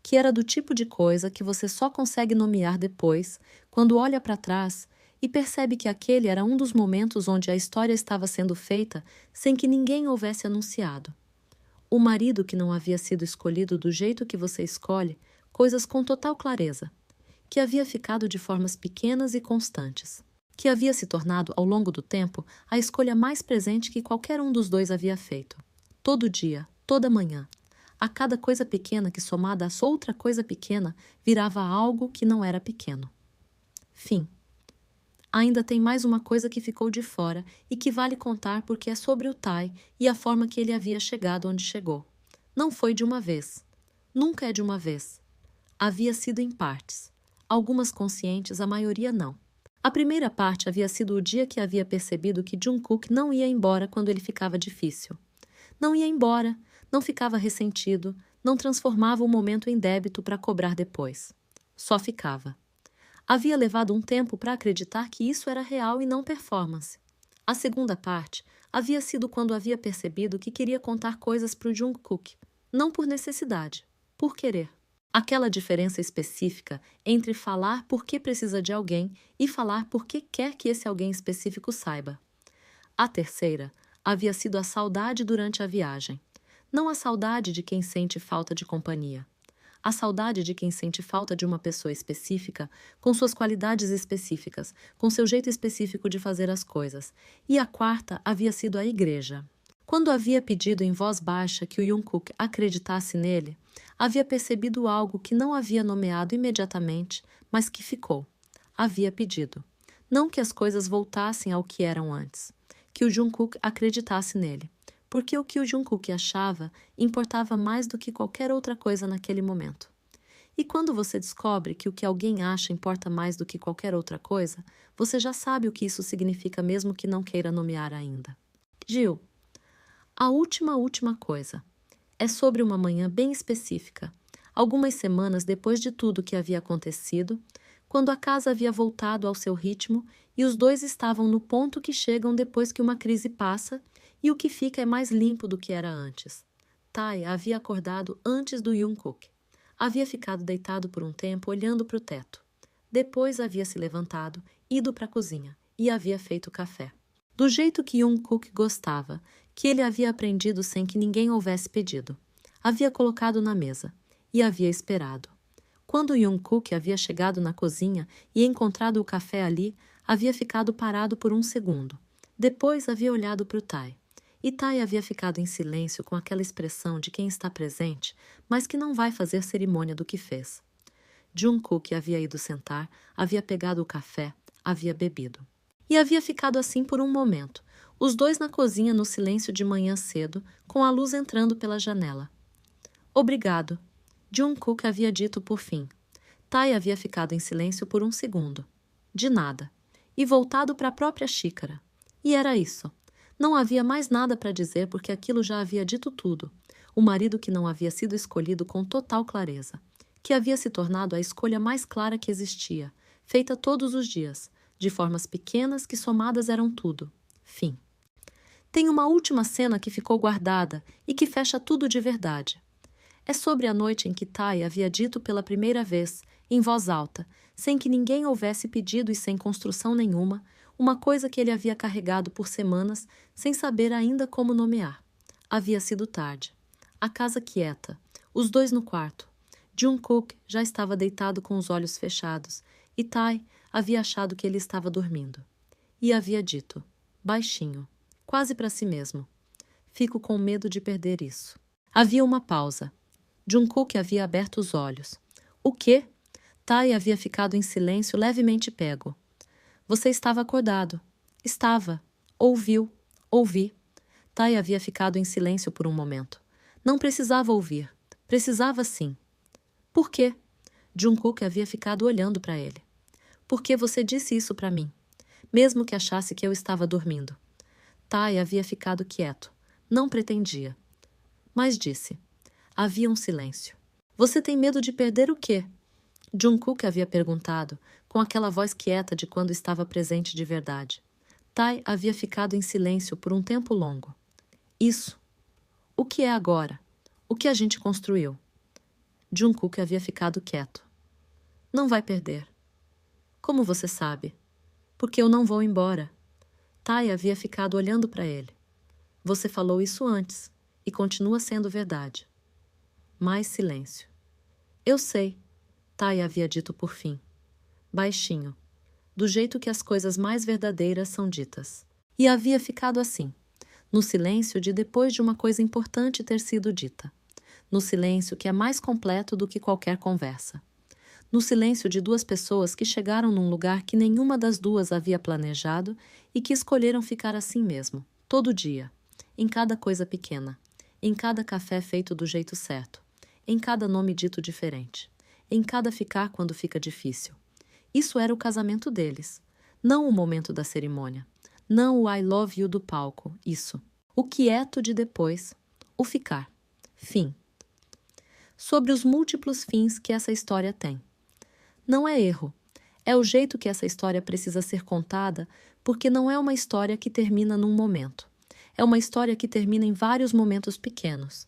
Que era do tipo de coisa que você só consegue nomear depois, quando olha para trás e percebe que aquele era um dos momentos onde a história estava sendo feita sem que ninguém houvesse anunciado. O marido que não havia sido escolhido do jeito que você escolhe, coisas com total clareza. Que havia ficado de formas pequenas e constantes. Que havia se tornado, ao longo do tempo, a escolha mais presente que qualquer um dos dois havia feito. todo dia, toda manhã. A cada coisa pequena que, somada a outra coisa pequena, virava algo que não era pequeno. Fim. Ainda tem mais uma coisa que ficou de fora e que vale contar porque é sobre o Tai e a forma que ele havia chegado onde chegou. Não foi de uma vez. Nunca é de uma vez. Havia sido em partes. Algumas conscientes, a maioria não. A primeira parte havia sido o dia que havia percebido que Jungkook não ia embora quando ele ficava difícil. Não ia embora, não ficava ressentido, não transformava o momento em débito para cobrar depois. Só ficava. Havia levado um tempo para acreditar que isso era real e não performance. A segunda parte havia sido quando havia percebido que queria contar coisas para o Jungkook, não por necessidade, por querer. Aquela diferença específica entre falar porque precisa de alguém e falar porque quer que esse alguém específico saiba. A terceira havia sido a saudade durante a viagem. Não a saudade de quem sente falta de companhia. A saudade de quem sente falta de uma pessoa específica, com suas qualidades específicas, com seu jeito específico de fazer as coisas. E a quarta havia sido a igreja. Quando havia pedido em voz baixa que o Jungkook acreditasse nele, havia percebido algo que não havia nomeado imediatamente, mas que ficou. Havia pedido. Não que as coisas voltassem ao que eram antes, que o Jungkook acreditasse nele, porque o que o Jungkook achava importava mais do que qualquer outra coisa naquele momento. E quando você descobre que o que alguém acha importa mais do que qualquer outra coisa, você já sabe o que isso significa mesmo que não queira nomear ainda. Gil, a última coisa. É sobre uma manhã bem específica, algumas semanas depois de tudo que havia acontecido, quando a casa havia voltado ao seu ritmo e os dois estavam no ponto que chegam depois que uma crise passa e o que fica é mais limpo do que era antes. Tai havia acordado antes do Jungkook. Havia ficado deitado por um tempo olhando para o teto. Depois havia se levantado, ido para a cozinha e havia feito café. Do jeito que Jungkook gostava, que ele havia aprendido sem que ninguém houvesse pedido. Havia colocado na mesa e havia esperado. Quando Jungkook havia chegado na cozinha e encontrado o café ali, havia ficado parado por um segundo. Depois havia olhado para o Tai. E Tai havia ficado em silêncio com aquela expressão de quem está presente, mas que não vai fazer cerimônia do que fez. Jungkook havia ido sentar, havia pegado o café, havia bebido. E havia ficado assim por um momento, os dois na cozinha no silêncio de manhã cedo, com a luz entrando pela janela. Obrigado, Jungkook havia dito por fim. Tai havia ficado em silêncio por um segundo. De nada. E voltado para a própria xícara. E era isso. Não havia mais nada para dizer porque aquilo já havia dito tudo. O marido que não havia sido escolhido com total clareza. Que havia se tornado a escolha mais clara que existia, feita todos os dias, de formas pequenas que somadas eram tudo. Fim. Tem uma última cena que ficou guardada e que fecha tudo de verdade. É sobre a noite em que Tai havia dito pela primeira vez, em voz alta, sem que ninguém houvesse pedido e sem construção nenhuma, uma coisa que ele havia carregado por semanas, sem saber ainda como nomear. Havia sido tarde. A casa quieta, os dois no quarto. Jungkook já estava deitado com os olhos fechados, e Tai havia achado que ele estava dormindo. E havia dito, baixinho, quase para si mesmo, fico com medo de perder isso. Havia uma pausa. Jungkook havia aberto os olhos. O quê? Tai havia ficado em silêncio levemente pego. Você estava acordado. Estava. Ouviu. Ouvi. Tai havia ficado em silêncio por um momento. Não precisava ouvir. Precisava sim. Por quê? Jungkook havia ficado olhando para ele. Por que você disse isso para mim? Mesmo que achasse que eu estava dormindo. Tai havia ficado quieto. Não pretendia. Mas disse. Havia um silêncio. Você tem medo de perder o quê? Jungkook havia perguntado, com aquela voz quieta de quando estava presente de verdade. Tai havia ficado em silêncio por um tempo longo. Isso. O que é agora? O que a gente construiu? Jungkook havia ficado quieto. Não vai perder. Como você sabe? Porque eu não vou embora. Tai havia ficado olhando para ele. Você falou isso antes, e continua sendo verdade. Mais silêncio. Eu sei, Tai havia dito por fim. Baixinho, do jeito que as coisas mais verdadeiras são ditas. E havia ficado assim, no silêncio de depois de uma coisa importante ter sido dita, no silêncio que é mais completo do que qualquer conversa, no silêncio de duas pessoas que chegaram num lugar que nenhuma das duas havia planejado e que escolheram ficar assim mesmo, todo dia, em cada coisa pequena, em cada café feito do jeito certo, em cada nome dito diferente, em cada ficar quando fica difícil. Isso era o casamento deles, não o momento da cerimônia, não o I love you do palco, isso. O quieto de depois, o ficar. Fim. Sobre os múltiplos fins que essa história tem. Não é erro, é o jeito que essa história precisa ser contada, porque não é uma história que termina num momento. É uma história que termina em vários momentos pequenos.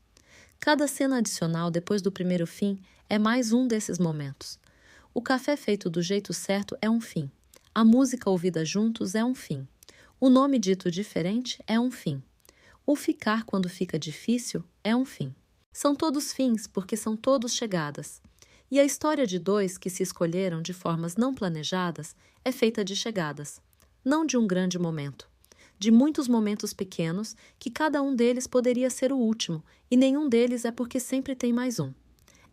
Cada cena adicional depois do primeiro fim é mais um desses momentos. O café feito do jeito certo é um fim. A música ouvida juntos é um fim. O nome dito diferente é um fim. O ficar quando fica difícil é um fim. São todos fins porque são todos chegadas. E a história de dois que se escolheram de formas não planejadas é feita de chegadas, não de um grande momento. De muitos momentos pequenos que cada um deles poderia ser o último e nenhum deles é porque sempre tem mais um.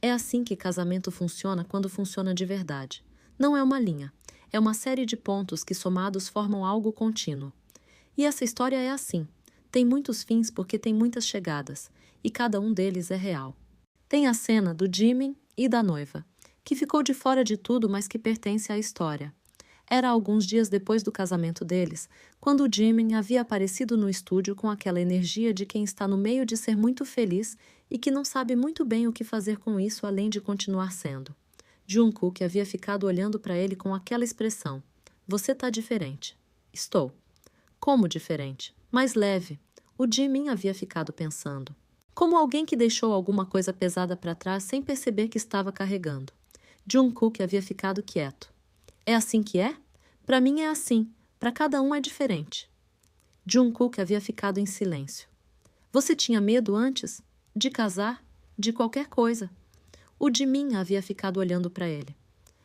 É assim que casamento funciona quando funciona de verdade. Não é uma linha, é uma série de pontos que somados formam algo contínuo. E essa história é assim. Tem muitos fins porque tem muitas chegadas, e cada um deles é real. Tem a cena do Jimin e da noiva, que ficou de fora de tudo, mas que pertence à história. Era alguns dias depois do casamento deles, quando o Jimin havia aparecido no estúdio com aquela energia de quem está no meio de ser muito feliz e que não sabe muito bem o que fazer com isso além de continuar sendo. Jungkook havia ficado olhando para ele com aquela expressão. Você tá diferente. Estou. Como diferente? Mais leve. O Jimin havia ficado pensando. Como alguém que deixou alguma coisa pesada para trás sem perceber que estava carregando. Jungkook havia ficado quieto. É assim que é? Para mim é assim. Para cada um é diferente. Jungkook havia ficado em silêncio. Você tinha medo antes? De casar? De qualquer coisa. O Jimin havia ficado olhando para ele.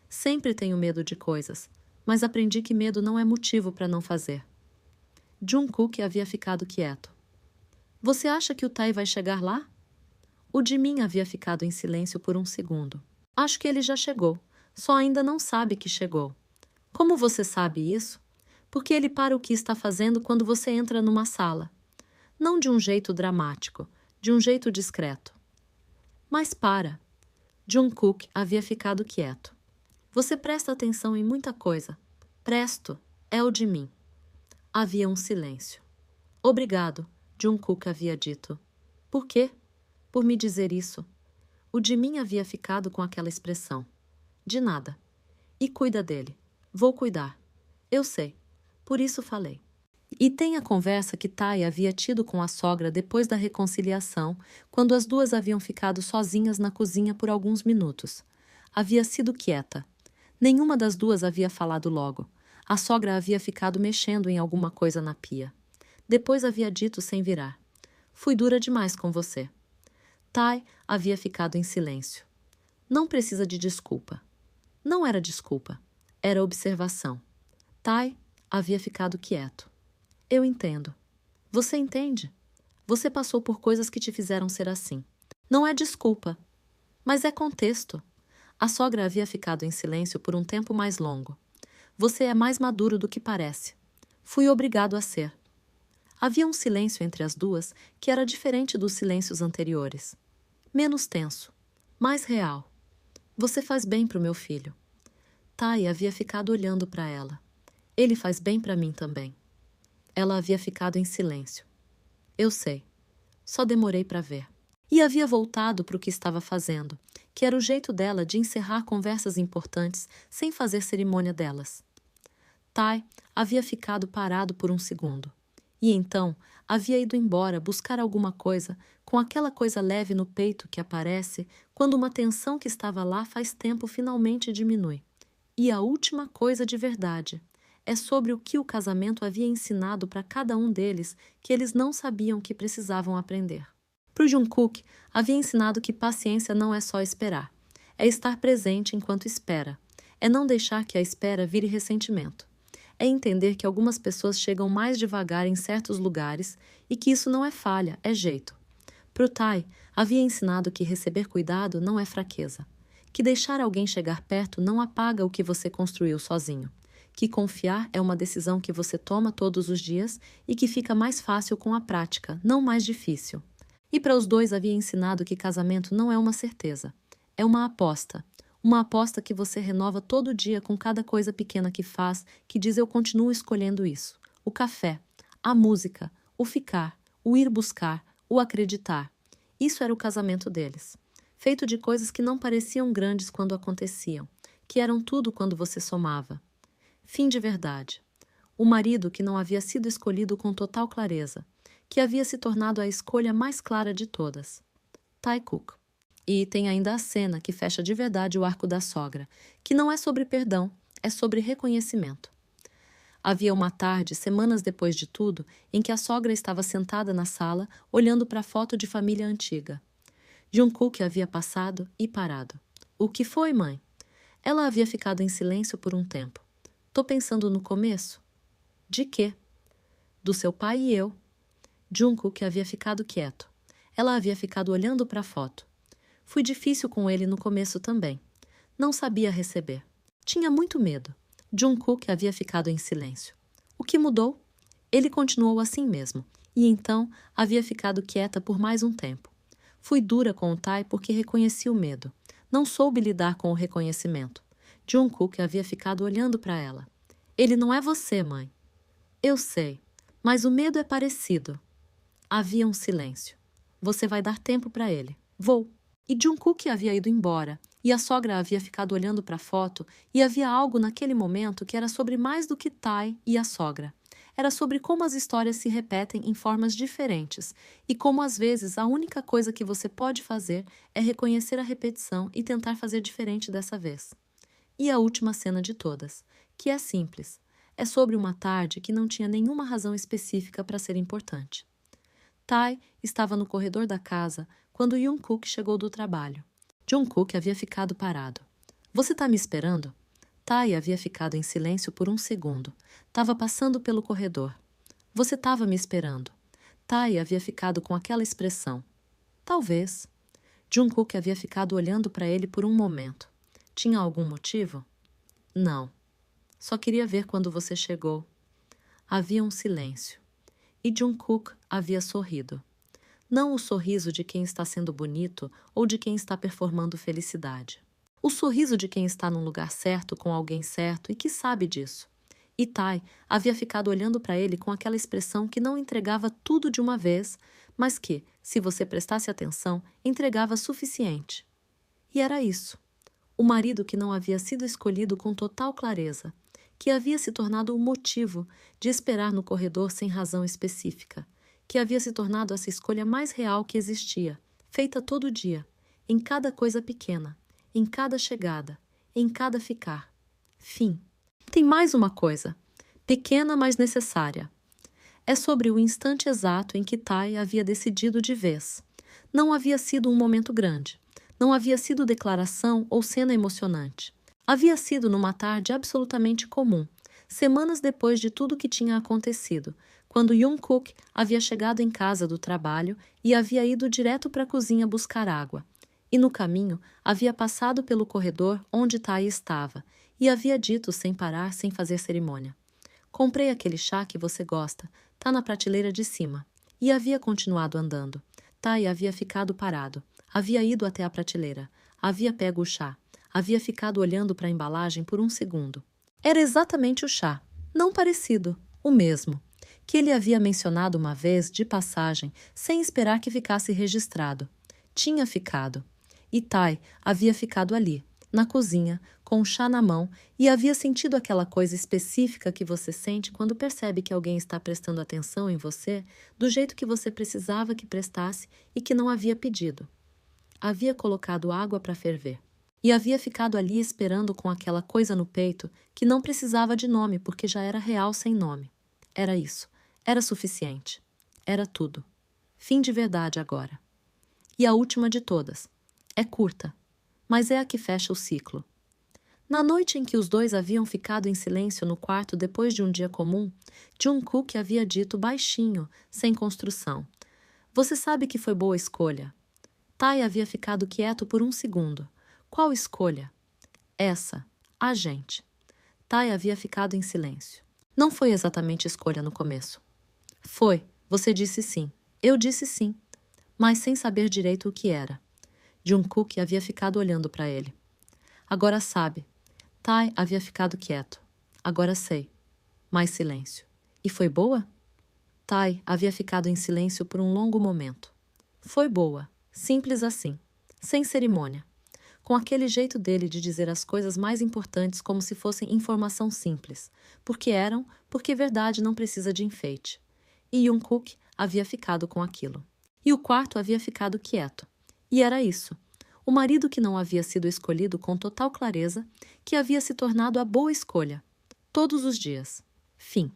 Sempre tenho medo de coisas, mas aprendi que medo não é motivo para não fazer. Jungkook havia ficado quieto. Você acha que o Tae vai chegar lá? O Jimin havia ficado em silêncio por um segundo. Acho que ele já chegou, só ainda não sabe que chegou. Como você sabe isso? Porque ele para o que está fazendo quando você entra numa sala. Não de um jeito dramático, de um jeito discreto. Mas para. Jungkook havia ficado quieto. Você presta atenção em muita coisa. Presto. É o Jimin. Havia um silêncio. Obrigado, Jungkook havia dito. Por quê? Por me dizer isso. O Jimin havia ficado com aquela expressão. De nada. E cuida dele. Vou cuidar. Eu sei. Por isso falei. E tem a conversa que Tae havia tido com a sogra depois da reconciliação, quando as duas haviam ficado sozinhas na cozinha por alguns minutos. Havia sido quieta. Nenhuma das duas havia falado logo. A sogra havia ficado mexendo em alguma coisa na pia. Depois havia dito sem virar. Fui dura demais com você. Tae havia ficado em silêncio. Não precisa de desculpa. Não era desculpa. Era observação. Tae havia ficado quieto. Eu entendo. Você entende? Você passou por coisas que te fizeram ser assim. Não é desculpa, mas é contexto. A sogra havia ficado em silêncio por um tempo mais longo. Você é mais maduro do que parece. Fui obrigado a ser. Havia um silêncio entre as duas que era diferente dos silêncios anteriores. Menos tenso, mais real. Você faz bem para o meu filho. Tae havia ficado olhando para ela. Ele faz bem para mim também. Ela havia ficado em silêncio. Eu sei. Só demorei para ver. E havia voltado para o que estava fazendo, que era o jeito dela de encerrar conversas importantes sem fazer cerimônia delas. Tae havia ficado parado por um segundo. E então havia ido embora buscar alguma coisa com aquela coisa leve no peito que aparece quando uma tensão que estava lá faz tempo finalmente diminui. E a última coisa de verdade é sobre o que o casamento havia ensinado para cada um deles que eles não sabiam que precisavam aprender. Para o Jungkook, havia ensinado que paciência não é só esperar. É estar presente enquanto espera. É não deixar que a espera vire ressentimento. é entender que algumas pessoas chegam mais devagar em certos lugares e que isso não é falha, é jeito. Pro Tai, havia ensinado que receber cuidado não é fraqueza, que deixar alguém chegar perto não apaga o que você construiu sozinho, que confiar é uma decisão que você toma todos os dias e que fica mais fácil com a prática, não mais difícil. E para os dois havia ensinado que casamento não é uma certeza, é uma aposta que você renova todo dia com cada coisa pequena que faz, que diz eu continuo escolhendo isso. O café, a música, o ficar, o ir buscar, o acreditar. Isso era o casamento deles, feito de coisas que não pareciam grandes quando aconteciam, que eram tudo quando você somava. Fim de verdade. O marido que não havia sido escolhido com total clareza, que havia se tornado a escolha mais clara de todas. Tai Cook. E tem ainda a cena que fecha de verdade o arco da sogra, que não é sobre perdão, é sobre reconhecimento. Havia uma tarde, semanas depois de tudo, em que a sogra estava sentada na sala, olhando para a foto de família antiga. Jungkook havia passado e parado. O que foi, mãe? Ela havia ficado em silêncio por um tempo. Tô pensando no começo. De quê? Do seu pai e eu. Jungkook havia ficado quieto. Ela havia ficado olhando para a foto. Fui difícil com ele no começo também. Não sabia receber. Tinha muito medo. Jungkook havia ficado em silêncio. O que mudou? Ele continuou assim mesmo, e então havia ficado quieta por mais um tempo. Fui dura com o Tai porque reconheci o medo. Não soube lidar com o reconhecimento. Jungkook havia ficado olhando para ela. Ele não é você, mãe. Eu sei, mas o medo é parecido. Havia um silêncio. Você vai dar tempo para ele. Vou. E Jungkook havia ido embora, e a sogra havia ficado olhando para a foto, e havia algo naquele momento que era sobre mais do que Tai e a sogra. Era sobre como as histórias se repetem em formas diferentes, e como às vezes a única coisa que você pode fazer é reconhecer a repetição e tentar fazer diferente dessa vez. E a última cena de todas, que é simples, é sobre uma tarde que não tinha nenhuma razão específica para ser importante. Tai estava no corredor da casa quando Jungkook chegou do trabalho. Jungkook havia ficado parado. Você tá me esperando? Tai havia ficado em silêncio por um segundo. Tava passando pelo corredor. Você tava me esperando. Tai havia ficado com aquela expressão. Talvez. Jungkook havia ficado olhando para ele por um momento. Tinha algum motivo? Não. Só queria ver quando você chegou. Havia um silêncio. E Jungkook havia sorrido. Não o sorriso de quem está sendo bonito ou de quem está performando felicidade. O sorriso de quem está num lugar certo com alguém certo e que sabe disso. E Tai havia ficado olhando para ele com aquela expressão que não entregava tudo de uma vez, mas que, se você prestasse atenção, entregava suficiente. E era isso. O marido que não havia sido escolhido com total clareza, que havia se tornado o motivo de esperar no corredor sem razão específica, que havia se tornado essa escolha mais real que existia, feita todo dia, em cada coisa pequena, em cada chegada, em cada ficar. Fim. Tem mais uma coisa, pequena mas necessária. É sobre o instante exato em que Tai havia decidido de vez. Não havia sido um momento grande. Não havia sido declaração ou cena emocionante. Havia sido numa tarde absolutamente comum, semanas depois de tudo que tinha acontecido, quando Jungkook havia chegado em casa do trabalho e havia ido direto para a cozinha buscar água. E no caminho havia passado pelo corredor onde Tai estava e havia dito sem parar, sem fazer cerimônia. Comprei aquele chá que você gosta, tá na prateleira de cima. E havia continuado andando. Tai havia ficado parado, havia ido até a prateleira, havia pego o chá, havia ficado olhando para a embalagem por um segundo. Era exatamente o chá, não parecido, o mesmo, que ele havia mencionado uma vez de passagem, sem esperar que ficasse registrado. Tinha ficado. E Tai havia ficado ali, na cozinha, com o chá na mão, e havia sentido aquela coisa específica que você sente quando percebe que alguém está prestando atenção em você do jeito que você precisava que prestasse e que não havia pedido. Havia colocado água para ferver. E havia ficado ali esperando com aquela coisa no peito que não precisava de nome porque já era real sem nome. Era isso. Era suficiente. Era tudo. Fim de verdade agora. E a última de todas. É curta, mas é a que fecha o ciclo. Na noite em que os dois haviam ficado em silêncio no quarto depois de um dia comum, Jungkook havia dito baixinho, sem construção: "Você sabe que foi boa escolha." Tae havia ficado quieto por um segundo. Qual escolha? Essa. A gente. Tae havia ficado em silêncio. Não foi exatamente escolha no começo. Foi. Você disse sim. Eu disse sim. Mas sem saber direito o que era. Jungkook havia ficado olhando para ele. Agora sabe. Tae havia ficado quieto. Agora sei. Mais silêncio. E foi boa? Tae havia ficado em silêncio por um longo momento. Foi boa. Simples assim. Sem cerimônia. Com aquele jeito dele de dizer as coisas mais importantes como se fossem informação simples. Porque verdade não precisa de enfeite. E Jungkook havia ficado com aquilo. E o quarto havia ficado quieto. E era isso. O marido que não havia sido escolhido com total clareza, que havia se tornado a boa escolha. Todos os dias. Fim.